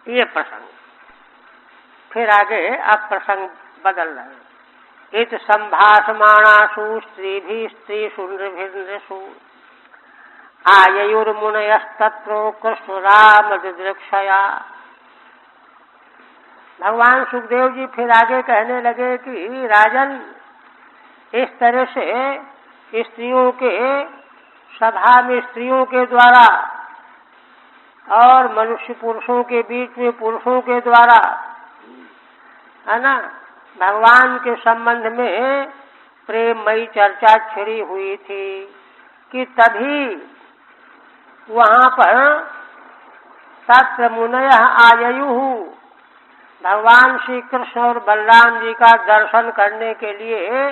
ये प्रसंग। फिर आगे अब प्रसंग बदल रहे। इत संभाषमाणासु स्त्रीभिः स्त्रीषु नृभिर्नृषु आययुर्मुनयस्तत्रो कृष्ण राम दिदृक्षया। भगवान सुखदेव जी फिर आगे कहने लगे कि राजन, इस तरह से स्त्रियों के, सभा में स्त्रियों के द्वारा और मनुष्य पुरुषों के बीच में पुरुषों के द्वारा, है ना, भगवान के संबंध में प्रेममयी चर्चा छिड़ी हुई थी कि तभी वहां पर तत्र मुनयः आययुः, भगवान श्री कृष्ण और बलराम जी का दर्शन करने के लिए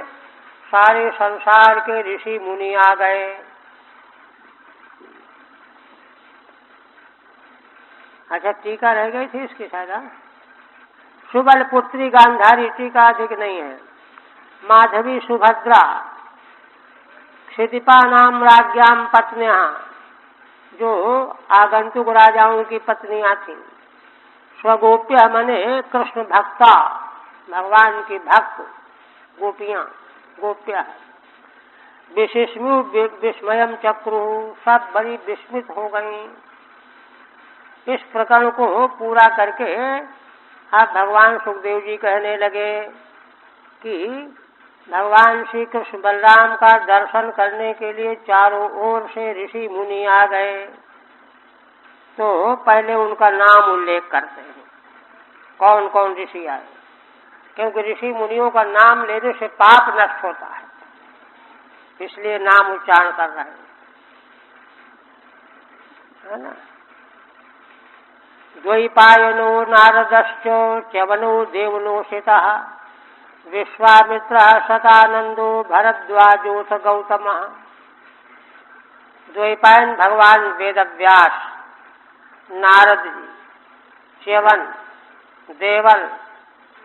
सारे संसार के ऋषि मुनि आ गए। अच्छा, टीका रह गई थी इसकी शायद। सुबल पुत्री गांधारी, टीका अधिक नहीं है। माधवी सुभद्रा, क्षितिपा नाम राज्ञाम पत्नियां, जो आगंतुक राजाओं की पत्नियां थीं। स्वगोप्य मने कृष्ण भक्ता, भगवान की भक्त गोपियां, गोप्या। विशिष्मु विस्मयम चक्रु, सब बड़ी विस्मित हो गईं। इस प्रकरण को पूरा करके अब भगवान सुखदेव जी कहने लगे कि भगवान श्री कृष्ण बलराम का दर्शन करने के लिए चारों ओर से ऋषि मुनि आ गए। तो पहले उनका नाम उल्लेख करते हैं, कौन कौन ऋषि आए, क्योंकि ऋषि मुनियों का नाम लेने से पाप नष्ट होता है, इसलिए नाम उच्चारण कर रहे हैं, है ना। द्वैपायनो नारदश्च च्यवनो देवलोषितः विश्वामित्रः सदानंदो भरद्वाजोऽथ गौतमः। द्वैपायन भगवान वेदव्यास, नारद जी, च्यवन, देवल,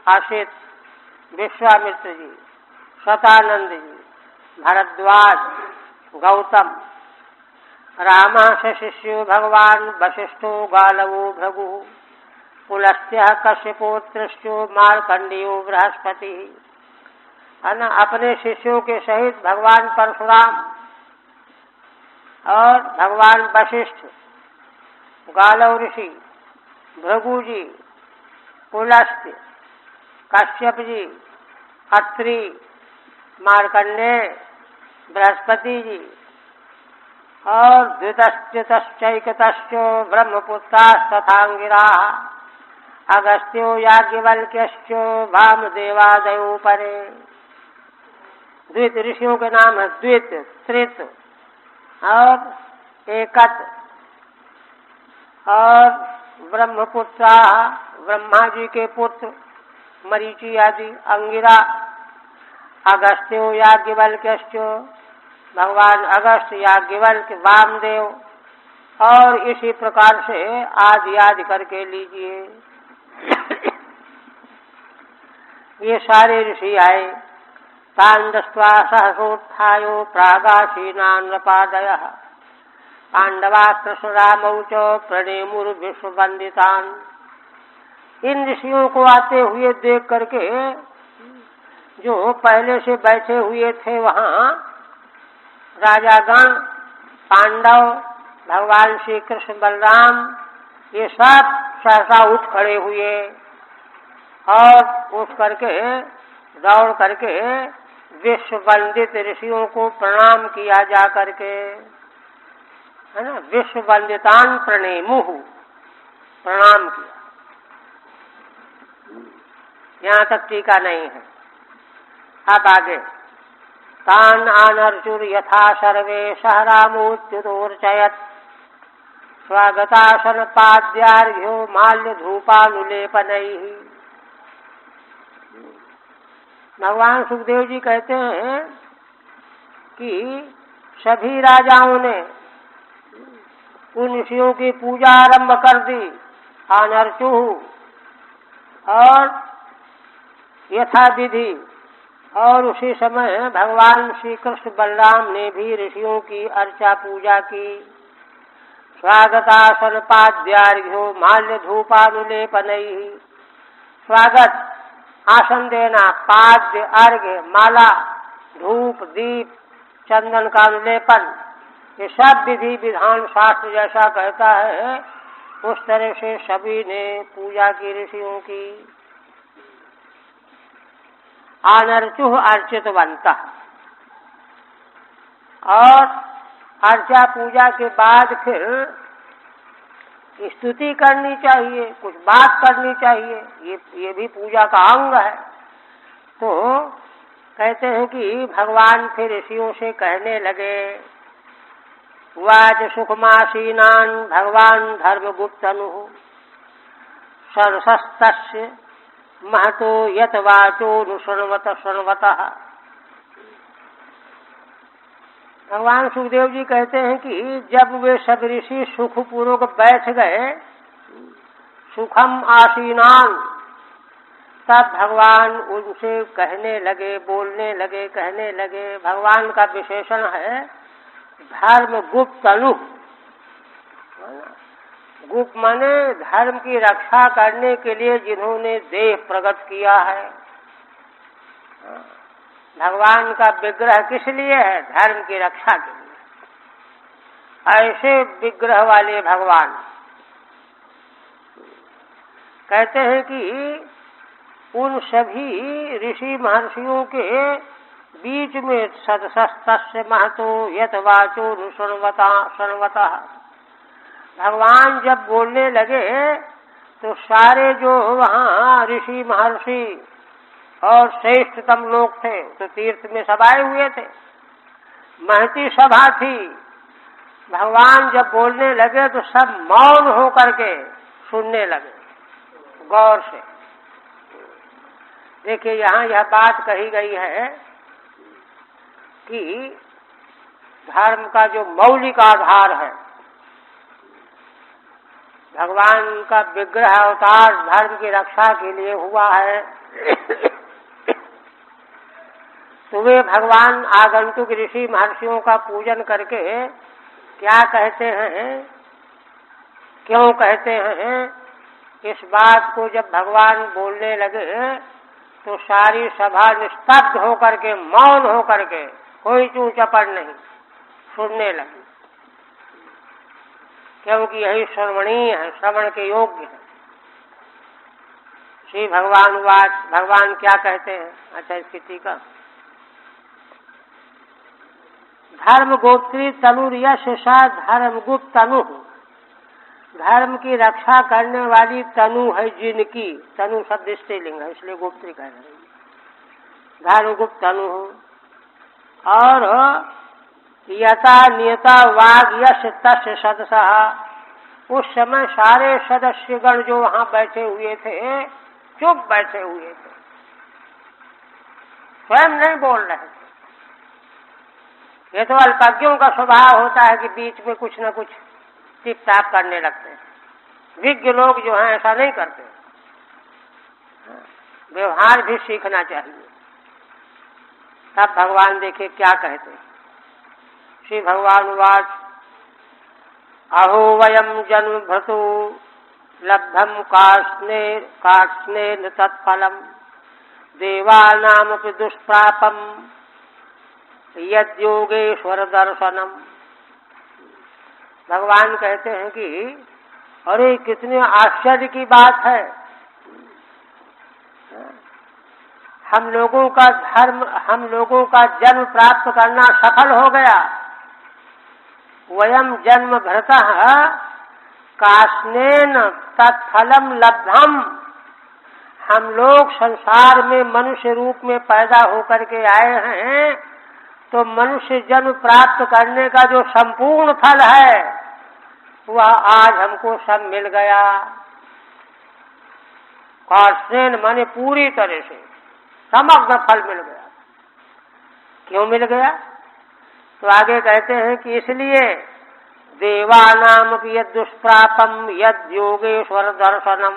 असित, विश्वामित्र जी, सतानंद जी, भरद्वाज, गौतम, रामः स शिष्यो भगवान वसिष्ठो गालवो भृगु पुलस्त्यः कश्यपो तृष्टो मार्कण्डेयो बृहस्पति है ना, अपने शिष्यों के सहित भगवान परशुराम और भगवान वशिष्ठ, गालव ऋषि, भृगु जी, पुलस्त्य, कश्यप जी, अत्रि, मार्कंडेय, बृहस्पति जी और द्वितश्च्युतश्चैकतश्च ब्रह्मपुत्रास्तथांगिरा अगस्त्यो याज्ञवल्क्यश्च वामदेवादयो परे। द्वित ऋषियों के नाम है द्वित, त्रित और एकत। और ब्रह्मपुत्रा, ब्रह्मा जी के पुत्र मरीचि आदि, अंगिरा, अगस्त्यो याज्ञवल्क्यश्च, भगवान अगस्त, याज्ञवल्क्य, वामदेव, और इसी प्रकार से आदि आदि करके लीजिए। ये सारे ऋषि आए। तान् दृष्ट्वा सहसोत्थायो प्रागासीनान् नृपादयः पांडवास्त्रसुरामौ च प्रणेमुर्विश्ववन्दितान्। इन ऋषियों को आते हुए देख करके जो पहले से बैठे हुए थे वहाँ राजागण, पांडव, भगवान श्री कृष्ण बलराम, ये सब सहसा उठ खड़े हुए और उठ करके दौड़ करके विश्व वंदित ऋषियों को प्रणाम किया जा करके, है ना, विश्व वंदितान प्रणेमुः, प्रणाम किया। यहाँ तक टीका नहीं है। अब आगे तान आनर्चुर यथा सर्वे सहरामोच्युतोर्चयत् स्वागतासन पाद्यार्घ्यो माल्य धूपानुलेपनैः। भगवान सुखदेव जी कहते हैं कि सभी राजाओं ने उन ऋषियों की पूजा आरंभ कर दी, आनर्चु, और यथा विधि, और उसी समय भगवान श्री कृष्ण बलराम ने भी ऋषियों की अर्चा पूजा की। स्वागतासन पाद्यार्घ्यो माल्य धूपानुलेपनैः। स्वागत आसन देना, पाद्य, अर्घ्य, माला, धूप, दीप, चंदन का अनुलेपन, ये सब विधि विधान शास्त्र जैसा कहता है उस तरह से सभी ने पूजा की ऋषियों की। आनर्चुः अर्चितवन्तः, और अर्चा पूजा के बाद फिर स्तुति करनी चाहिए, कुछ बात करनी चाहिए, ये भी पूजा का अंग है। तो कहते हैं कि भगवान फिर ऋषियों से कहने लगे, वाच सुखमासीनान् भगवान धर्मगुप्तनुः सरसस्तस्य महतो यत वाचोनुशृण्वत शृण्वतः। भगवान सुखदेव जी कहते हैं कि जब वे सब ऋषि सुखपूर्वक बैठ गए, सुखम आसीनान, तब भगवान उनसे कहने लगे, बोलने लगे, कहने लगे। भगवान का विशेषण है धर्म गुप्त अनु। गुप्त माने धर्म की रक्षा करने के लिए जिन्होंने देह प्रकट किया है। भगवान का विग्रह किस लिए है? धर्म की रक्षा के लिए। ऐसे विग्रह वाले भगवान कहते हैं कि उन सभी ऋषि महर्षियों के बीच में सदसस्तस्य महतो यत वाचो शृण्वतः। भगवान जब बोलने लगे तो सारे जो वहाँ ऋषि महर्षि और श्रेष्ठतम लोग थे तो तीर्थ में सब आए हुए थे, महती सभा थी। भगवान जब बोलने लगे तो सब मौन होकर के सुनने लगे गौर से। देखिए यहाँ यह बात कही गई है कि धर्म का जो मौलिक आधार है, भगवान का विग्रह अवतार धर्म की रक्षा के लिए हुआ है। तो वे भगवान आगंतुक ऋषि महर्षियों का पूजन करके क्या कहते हैं, क्यों कहते हैं, इस बात को जब भगवान बोलने लगे तो सारी सभा निस्तब्ध होकर के, मौन होकर के, कोई चूं चपड़ नहीं, सुनने लगी, क्योंकि यही श्रवणीय है, श्रवण के योग्य है। श्री भगवान वाच, भगवान क्या कहते हैं? अच्छा, इसकी टीका, धर्म गोत्री तनु यश सा धर्म गुप्त तनु, धर्म की रक्षा करने वाली तनु है जिनकी, तनु शब्द स्त्रीलिंग है इसलिए गोत्री कह रहे हैं, धर्म गुप्त तनु हो, और यथा नियता वाग यश तस् सदसः, उस समय सारे सदस्यगण जो वहां बैठे हुए थे चुप बैठे हुए थे, स्वयं नहीं बोल रहे थे। ये तो अल्पज्ञों का स्वभाव होता है कि बीच में कुछ न कुछ टिप टाप करने लगते हैं। विज्ञ लोग जो हैं ऐसा नहीं करते, व्यवहार भी सीखना चाहिए। तब भगवान देखे क्या कहते हैं। श्री भगवान वाच, अहो वयम जन्म भृतु लब्धम काष्णेन तत्फलम देवानामपि दुष्प्रापम यद्योगेश्वर दर्शनम। भगवान कहते हैं कि अरे कितने आश्चर्य की बात है, हम लोगों का धर्म, हम लोगों का जन्म प्राप्त करना सफल हो गया। वयम जन्म भृतः काष्णेन तत्फलम लब्धम, हम लोग संसार में मनुष्य रूप में पैदा होकर के आए हैं, तो मनुष्य जन्म प्राप्त करने का जो संपूर्ण फल है वह आज हमको सब मिल गया। काष्णेन माने पूरी तरह से समग्र फल मिल गया। क्यों मिल गया? तो आगे कहते हैं कि इसलिए देवानाम यद दुष्प्रापम यद योगेश्वर दर्शनम,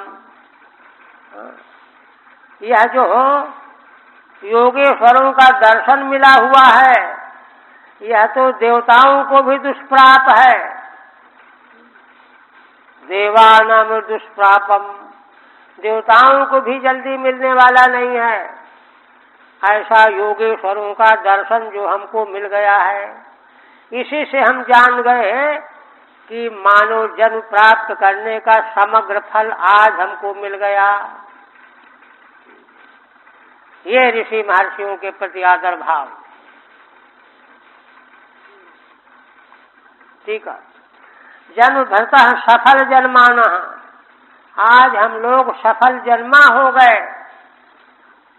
यह जो योगेश्वरों का दर्शन मिला हुआ है यह तो देवताओं को भी दुष्प्राप है। देवानाम दुष्प्रापम, देवताओं को भी जल्दी मिलने वाला नहीं है। ऐसा योगेश्वरों का दर्शन जो हमको मिल गया है, इसी से हम जान गए कि मानव जन्म प्राप्त करने का समग्र फल आज हमको मिल गया। ये ऋषि महर्षियों के प्रति आदर भाव। ठीक है, जन्म भरता सफल जन्माना, आज हम लोग सफल जन्मा हो गए।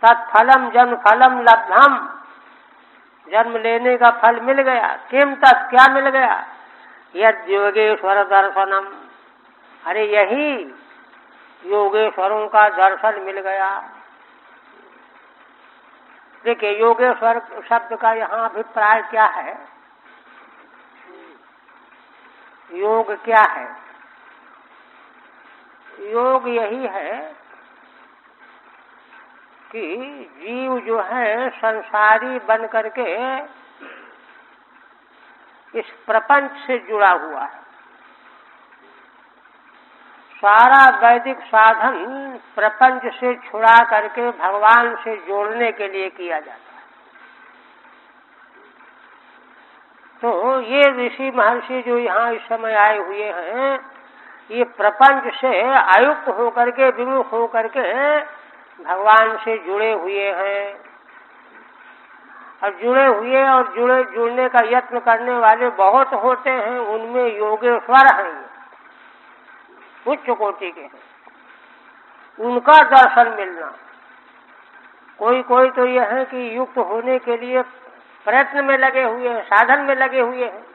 तत्फलम जन्म फलम लब्धम, जन्म लेने का फल मिल गया। किम तत्, क्या मिल गया? यद योगेश्वर दर्शनम, अरे यही योगेश्वरों का दर्शन मिल गया। देखिए, योगेश्वर शब्द का यहाँ अभिप्राय क्या है? योग क्या है? योग यही है कि जीव जो है संसारी बन करके इस प्रपंच से जुड़ा हुआ है। सारा वैदिक साधन प्रपंच से छुड़ा करके भगवान से जोड़ने के लिए किया जाता है। तो ये ऋषि महर्षि जो यहाँ इस समय आए हुए हैं, ये प्रपंच से आयुक्त होकर के, विमुख होकर के भगवान से जुड़े हुए हैं। और जुड़े हुए और जुड़ने का यत्न करने वाले बहुत होते हैं, उनमें योगेश्वर हैं, उच्च कोटि के हैं। उनका दर्शन मिलना, कोई कोई तो यह है कि युक्त होने के लिए प्रयत्न में लगे हुए हैं, साधन में लगे हुए हैं,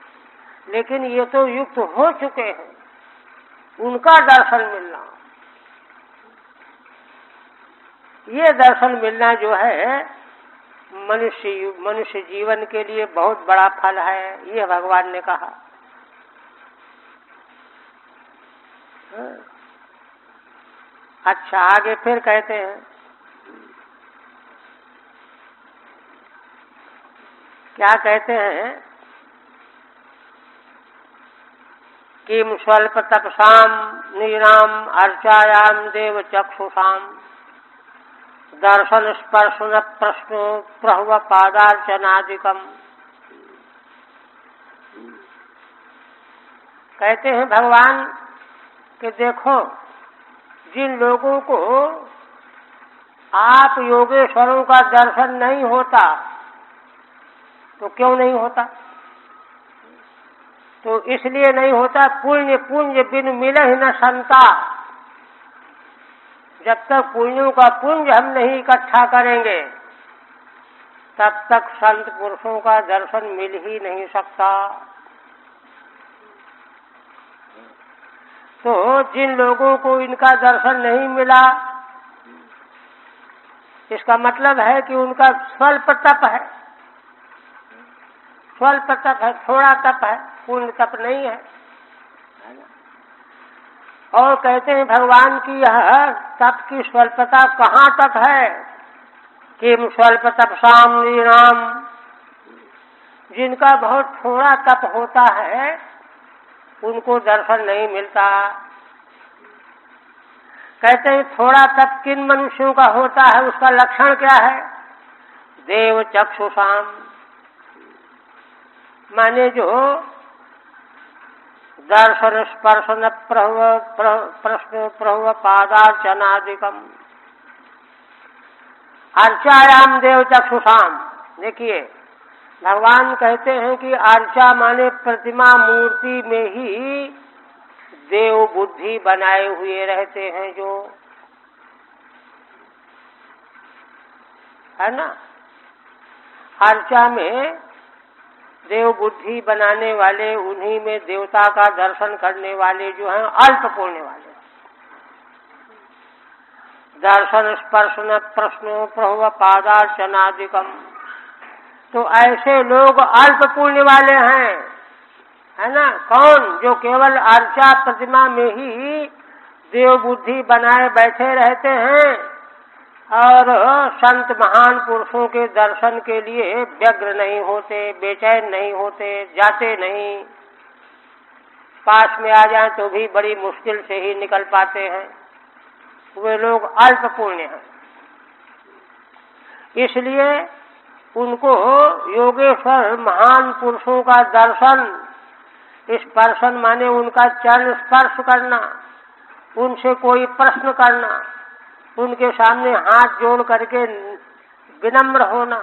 लेकिन ये तो युक्त हो चुके हैं, उनका दर्शन मिलना, ये दर्शन मिलना जो है मनुष्य जीवन के लिए बहुत बड़ा फल है, ये भगवान ने कहा। अच्छा, आगे फिर कहते हैं, क्या कहते हैं? किम स्वल्प तपसाम नीराम अर्चायाम देव चक्षुषाम दर्शन स्पर्शन प्रश्नो प्रहुव पादार्चनादिकम। कहते हैं भगवान कि देखो, जिन लोगों को आप योगेश्वरों का दर्शन नहीं होता, तो क्यों नहीं होता? तो इसलिए नहीं होता, पुण्य पुण्य बिन मिले न संता। जब तक पुण्यों का पुंज हम नहीं इकट्ठा करेंगे, तब तक संत पुरुषों का दर्शन मिल ही नहीं सकता। तो जिन लोगों को इनका दर्शन नहीं मिला, इसका मतलब है कि उनका स्वल्प तप है, स्वल्प तप है, थोड़ा तप है, पूर्ण तप नहीं है। और कहते हैं भगवान की यह तप की स्वल्पता कहाँ तक है? किम स्वल्प तपसाम नृणाम, जिनका बहुत थोड़ा तप होता है उनको दर्शन नहीं मिलता। कहते हैं थोड़ा तप किन मनुष्यों का होता है, उसका लक्षण क्या है? देव चक्षुषाम, माने जो दर्शन स्पर्शन प्रश्न प्रहुव पादार्चनादिकम। अर्चायाम देव चक्षुषाम, देखिए भगवान कहते हैं कि अर्चा माने प्रतिमा मूर्ति में ही देव बुद्धि बनाए हुए रहते हैं, जो है ना, अर्चा में देव बुद्धि बनाने वाले, उन्हीं में देवता का दर्शन करने वाले जो हैं अल्प पुण्य वाले। दर्शन स्पर्शन प्रश्नो प्रहुव पादार्चनादिकम, तो ऐसे लोग अल्प पुण्य वाले हैं, है ना। कौन? जो केवल अर्चा प्रतिमा में ही देव बुद्धि बनाए बैठे रहते हैं और संत महान पुरुषों के दर्शन के लिए व्यग्र नहीं होते, बेचैन नहीं होते, जाते नहीं, पास में आ जाएं तो भी बड़ी मुश्किल से ही निकल पाते हैं, वे लोग अल्प पुण्य हैं। इसलिए उनको योगेश्वर महान पुरुषों का दर्शन, स्पर्शन माने उनका चरण स्पर्श करना, उनसे कोई प्रश्न करना, उनके सामने हाथ जोड़ करके विनम्र होना,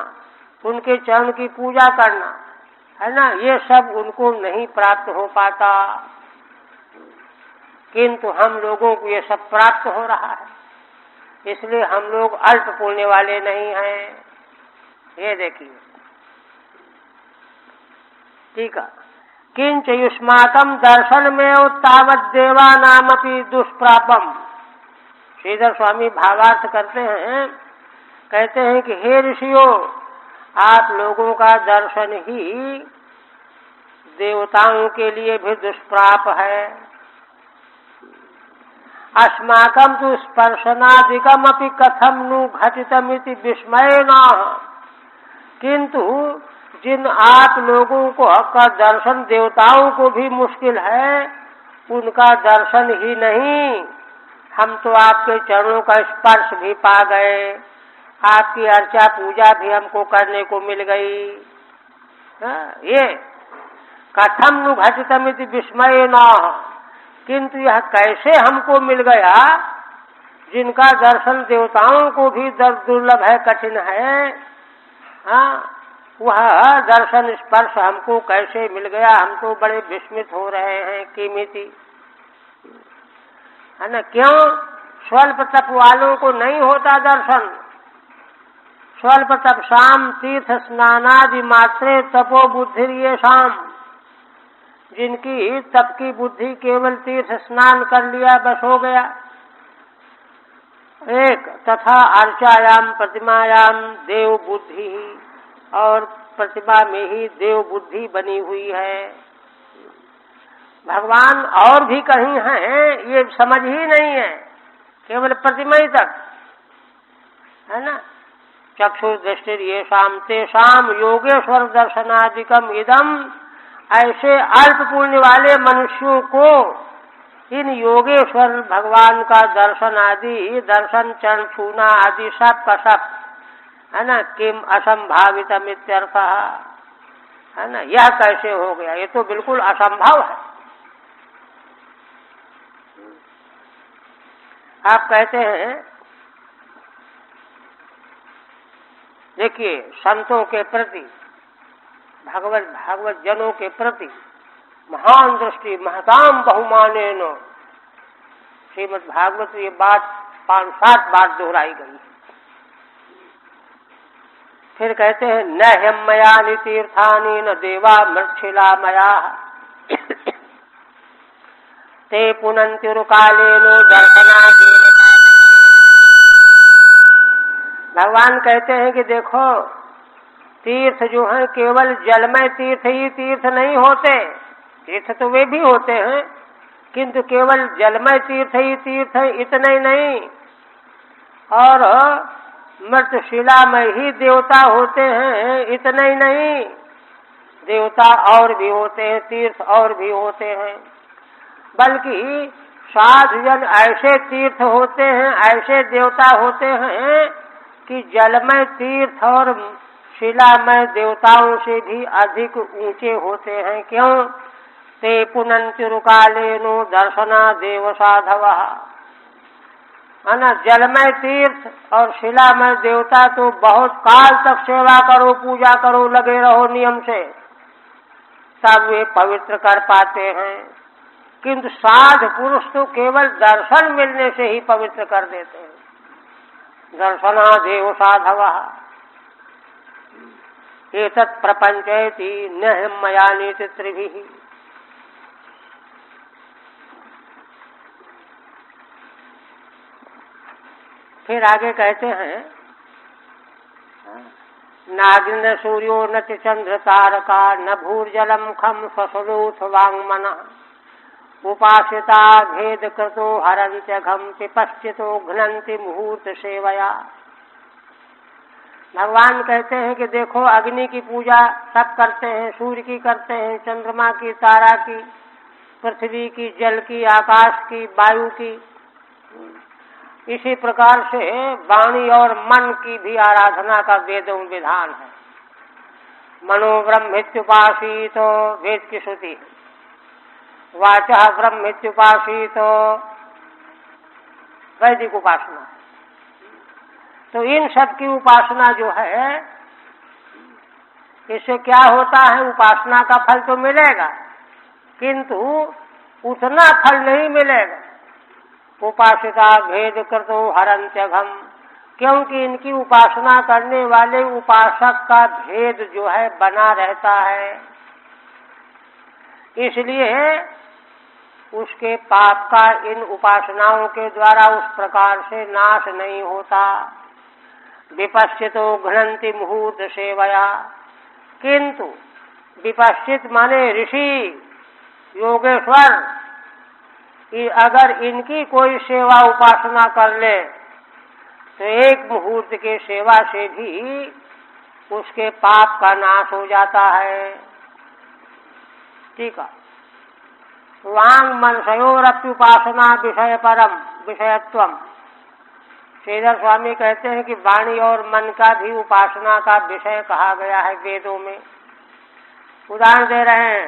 उनके चरण की पूजा करना, है ना, ये सब उनको नहीं प्राप्त हो पाता। किंतु हम लोगों को ये सब प्राप्त हो रहा है, इसलिए हम लोग अल्प पुण्य वाले नहीं हैं। ये देखिए, ठीक है। किंच युष्माकम दर्शन में तावत देवानामपि दुष्प्रापम। श्रीधर स्वामी भावार्थ करते हैं, कहते हैं कि हे ऋषियों, आप लोगों का दर्शन ही देवताओं के लिए भी दुष्प्राप है। अस्माकं तु स्पर्शनादिकम अपि कथम नु घटितमिति विस्मयेन। किंतु जिन आप लोगों को का दर्शन देवताओं को भी मुश्किल है, उनका दर्शन ही नहीं, हम तो आपके चरणों का स्पर्श भी पा गए, आपकी अर्चा पूजा भी हमको करने को मिल गई। ये कथम नु घटितमिति विस्मयेन, किंतु यह कैसे हमको मिल गया, जिनका दर्शन देवताओं को भी दुर्लभ है, कठिन है, वह दर्शन स्पर्श हमको कैसे मिल गया, हम तो बड़े विस्मित हो रहे हैं। कीमिति, है ना, क्यों? स्वल्प तप वालों को नहीं होता दर्शन। स्वल्प तप शाम तीर्थ स्नानादि मात्रे तपो बुद्धि ये शाम, जिनकी तप की बुद्धि केवल तीर्थ स्नान कर लिया बस हो गया। एक तथा अर्चायाम प्रतिमायाम देव बुद्धि, और प्रतिमा में ही देव बुद्धि बनी हुई है। भगवान और भी कहीं हैं, ये समझ ही नहीं है, केवल प्रतिमा ही तक, है ना। चक्षुर दृष्टि ये शाम तेषाम योगेश्वर दर्शनादिकम इदम, ऐसे अल्प पुण्य वाले मनुष्यों को इन योगेश्वर भगवान का दर्शन आदि, दर्शन चरण छूना आदि सब का सब है ना, किम असंभावित इत्यर्थ है ना, यह कैसे हो गया, ये तो बिल्कुल असंभव है। आप कहते हैं, देखिए संतों के प्रति, भागवत जनों के प्रति महान दृष्टि महताम बहुमानेन, श्रीमद् भागवत ये बात 5-7 बार दोहराई गई। फिर कहते हैं न ह्यमयानि तीर्थानि न देवा मृच्छिला मया ते पुनन्त्युरुकालेनो दर्शनादेन। भगवान कहते हैं कि देखो तीर्थ जो है केवल जलमय तीर्थ ही तीर्थ नहीं होते, तीर्थ तो वे भी होते हैं, किंतु केवल जलमय तीर्थ ही तीर्थ है इतना ही नहीं, और मृतशिला में ही देवता होते हैं इतना ही नहीं, देवता और भी होते हैं, तीर्थ और भी होते हैं, बल्कि साधु जन ऐसे तीर्थ होते हैं, ऐसे देवता होते हैं कि जलमय तीर्थ और शिलामय देवताओं से भी अधिक ऊंचे होते हैं। क्यों? ते पुनन्त्युरुकालेनो दर्शना देव साधव, है ना। जलमय तीर्थ और शिलामय देवता तो बहुत काल तक सेवा करो, पूजा करो, लगे रहो नियम से, तब वे पवित्र कर पाते हैं, किंतु साध पुरुष तो केवल दर्शन मिलने से ही पवित्र कर देते हैं। दर्शना देव साधव एतत् प्रपंचयति न हिम्मयानि त्रिभिः। फिर आगे कहते हैं नागिन सूर्यो न चंद्र तारका न भूर्जलम खम फसलोथ वांगमना उपासिता भेद कृतो हरन्त्य घम पिपश्चितो घ्नन्ति मुहूर्त सेवया। भगवान कहते हैं कि देखो अग्नि की पूजा सब करते हैं, सूर्य की करते हैं, चंद्रमा की, तारा की, पृथ्वी की, जल की, आकाश की, वायु की, इसी प्रकार से वाणी और मन की भी आराधना का वेदों विधान है। मनो ब्रह्मित्युपासीत वेद की श्रुति, वाचा ब्रह्मित्युपासीत वैदिक उपासना। तो इन सब की उपासना जो है, इससे क्या होता है, उपासना का फल तो मिलेगा किंतु उतना फल नहीं मिलेगा। उपासिता भेद कृतो हरन्त्य घम, क्योंकि इनकी उपासना करने वाले उपासक का भेद जो है बना रहता है, इसलिए उसके पाप का इन उपासनाओं के द्वारा उस प्रकार से नाश नहीं होता। विपश्चितो घ्नन्ति मुहूर्त सेवया, किंतु विपश्चित माने ऋषि योगेश्वर, अगर इनकी कोई सेवा उपासना कर ले तो एक मुहूर्त के सेवा से भी उसके पाप का नाश हो जाता है। ठीक है। वांग मनसयोरप्युपासना विषय परम विषयत्वम। श्रीधर स्वामी कहते हैं कि वाणी और मन का भी उपासना का विषय कहा गया है वेदों में। उदाहरण दे रहे हैं,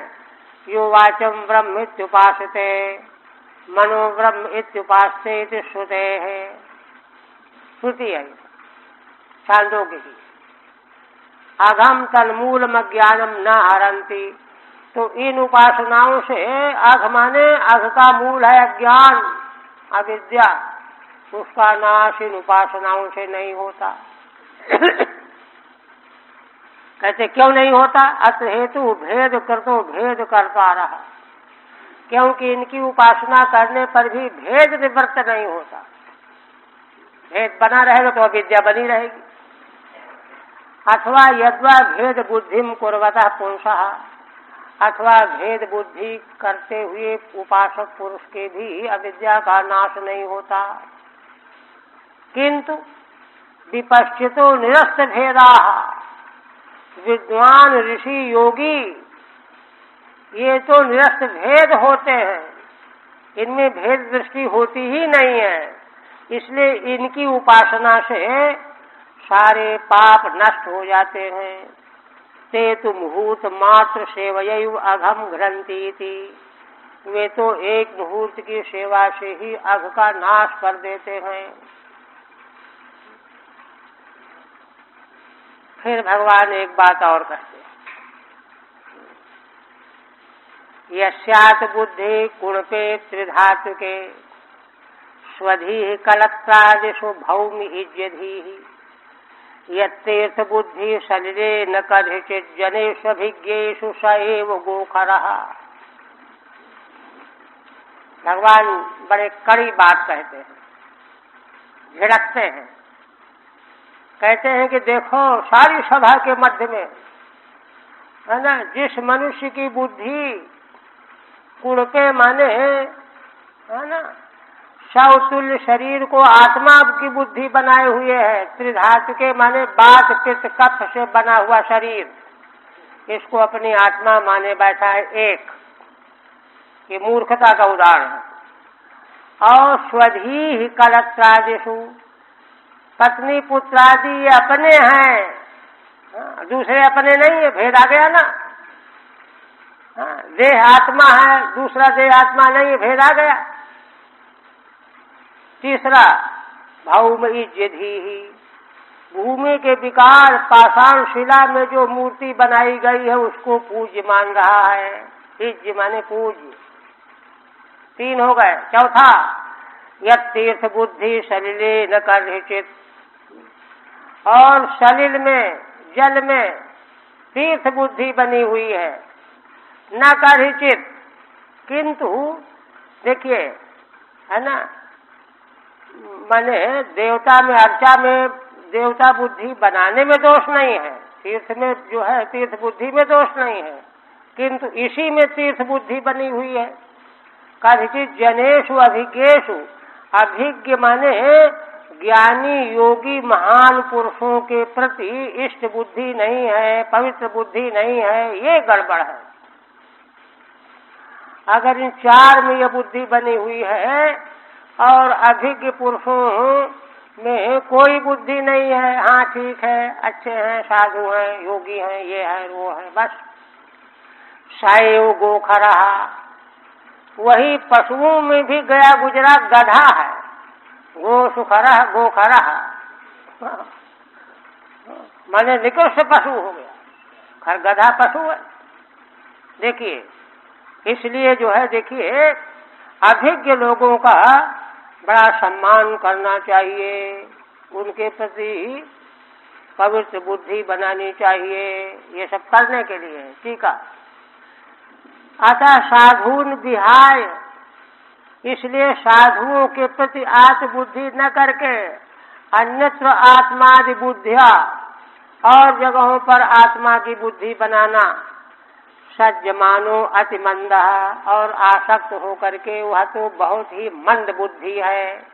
यो वाचम ब्रह्म इत्युपासते मनो ब्रह्म इत्युपासते इति श्रुते है, श्रुति है छांदोग्य की। अघम तन्मूलम ज्ञानम न हरन्ति, तो इन उपासनाओं से अघ माने अघ का मूल है अज्ञान, अविद्या, उसका नाश इन उपासनाओं से नहीं होता। कहते क्यों नहीं होता? अत हेतु भेद करतो भेद करता रहा, क्योंकि इनकी उपासना करने पर भी भेद निवृत्त नहीं होता। भेद बना रहेगा तो अविद्या बनी रहेगी। अथवा यद्वा भेद बुद्धिम कुर्वतः पुरुषः, अथवा भेद बुद्धि करते हुए उपासक पुरुष के भी अविद्या का नाश नहीं होता, किंतु विपश्चितो निरस्त भेदा, विद्वान ऋषि योगी ये तो निरस्त भेद होते हैं, इनमें भेद दृष्टि होती ही नहीं है। इसलिए इनकी उपासना से सारे पाप नष्ट हो जाते हैं। ते तो मुहूर्त मात्र सेवयैव अघम घ्रंती थी, वे तो एक मुहूर्त की सेवा से ही अघ का नाश कर देते हैं। फिर भगवान एक बात और कहते हैं, यस्यात बुद्धि गुणपे त्रिधातुके स्वधि कलत्रादिषु भौमि इज्यधि यत्तीर्थ बुद्धि शरीरे न कदाचित् जनेषु अभिज्ञेषु स एव गोखरः। भगवान बड़े कड़ी बात कहते हैं, झिड़कते हैं। कहते हैं कि देखो सारी सभा के मध्य में, है ना, जिस मनुष्य की बुद्धि गुण पे माने, है ना, सौतुल्य शरीर को आत्मा की बुद्धि बनाए हुए है, त्रिधातु के माने वात पित्त कफ से बना हुआ शरीर, इसको अपनी आत्मा माने बैठा है एक, ये मूर्खता का उदाहरण है। और स्वधी ही कलत्रादिषु, पत्नी पुत्रादि ये अपने हैं, दूसरे अपने नहीं है, भेद आ गया ना। देह आत्मा है, दूसरा देह आत्मा नहीं है, भेद आ गया। तीसरा भौम इज्यधि, भूमि के विकार पाषाण शिला में जो मूर्ति बनाई गई है उसको पूज्य मान रहा है। इज्य माने पूज्य, तीन हो गए। चौथा यत् तीर्थ बुद्धि सलिले न कदाचित्, और सलिल में जल में तीर्थ बुद्धि बनी हुई है, न कदाचित्, किंतु देखिए, है ना, माने देवता में अर्चा में देवता बुद्धि बनाने में दोष नहीं है, तीर्थ में जो है तीर्थ बुद्धि में दोष नहीं है, किंतु इसी में तीर्थ बुद्धि बनी हुई है। कदाचित् जनेषु अभिज्ञेषु, अभिज्ञ माने ज्ञानी योगी महान पुरुषों के प्रति इष्ट बुद्धि नहीं है, पवित्र बुद्धि नहीं है, ये गड़बड़ है। अगर इन चार में यह बुद्धि बनी हुई है और अभिज्ञ पुरुषों में कोई बुद्धि नहीं है, हाँ ठीक है, अच्छे हैं, साधु हैं, योगी हैं, ये है वो है, बस साएव गोखरा, वही पशुओं में भी गया गुजरा गधा है, गो सुखरा गोखरा, माने निकृष्ट पशु हो गया, खर गधा पशु है। देखिए, इसलिए जो है, देखिए, अभिज्ञ लोगों का बड़ा सम्मान करना चाहिए, उनके प्रति पवित्र बुद्धि बनानी चाहिए, ये सब करने के लिए। ठीक है। अतः साधुन विहाय, इसलिए साधुओं के प्रति आत्मबुद्धि न करके अन्यत्र आत्मादि बुद्धिया, और जगहों पर आत्मा की बुद्धि बनाना, सज्जमानो अति मंदा, और आसक्त होकर के वह तो बहुत ही मंद बुद्धि है।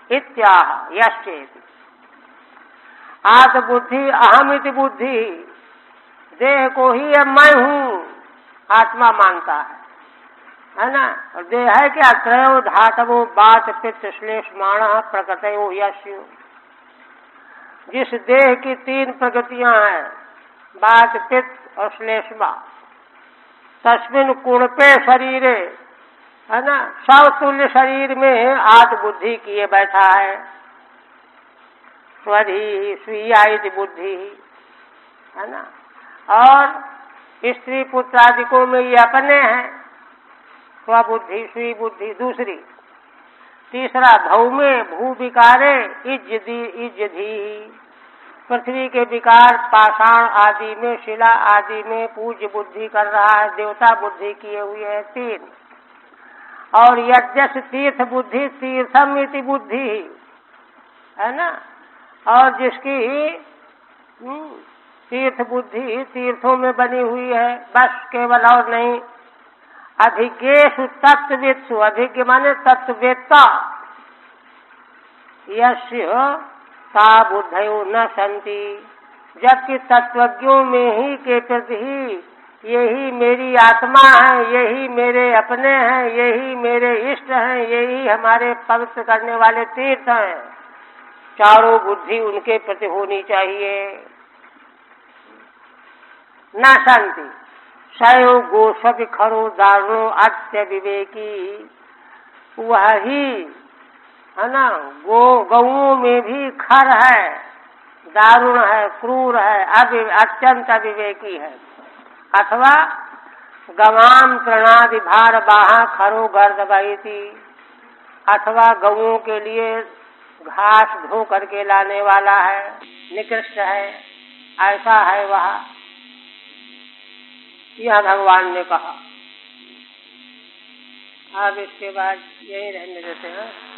इत्याह यश्चेत आत्मबुद्धि अहमिति बुद्धि, देह को ही अब मैं हूँ आत्मा मानता है ना। और देह है क्या? त्रयो धातवो बात पित्त श्लेष्माण प्रकृतयो यस्यो, जिस देह की तीन प्रकृतियां हैं, बात पित्त और श्लेष्मा, तस्मिन कुणपे शरीरे, है ना, सवतुल्य शरीर में आत्म बुद्धि किए बैठा है। स्वधि स्वीयादि बुद्धि, है ना, और स्त्री पुत्रादिकों में ये अपने हैं, स्वबुद्धि स्वी बुद्धि दूसरी। तीसरा भौमे भू विकारे इज्जधि, पृथ्वी के विकार पाषाण आदि में, शिला आदि में पूज्य बुद्धि कर रहा है, देवता बुद्धि किए हुए है, तीन। और यज्ञ तीर्थ बुद्धि तीर्थम इति बुद्धि, है ना, और जिसकी तीर्थ बुद्धि तीर्थों में बनी हुई है, बस केवल और नहीं। अभिज्ञेषु तत्ववेत्सु, अभिज्ञ माने तत्ववेत्ता, यस्य ता बुद्धयो न संति, जबकि तत्वज्ञों में ही के प्रति ही यही मेरी आत्मा है, यही मेरे अपने हैं, यही मेरे इष्ट हैं, यही हमारे पवित्र करने वाले तीर्थ हैं। चारों बुद्धि उनके प्रति होनी चाहिए। ना शांति सयो गोसक खरो दारुणो अत्य विवेकी, वही है ना, गौओं में भी खर है, दारुण है, क्रूर है, अत्यंत अविवेकी है। अथवा गवाम प्रणादि भार बाहा खरो गर्द बहिती, अथवा गौओं के लिए घास ढो करके लाने वाला है, निकृष्ट है, ऐसा है वह। यह भगवान ने कहा। अब इसके बाद यही रहने देते हैं।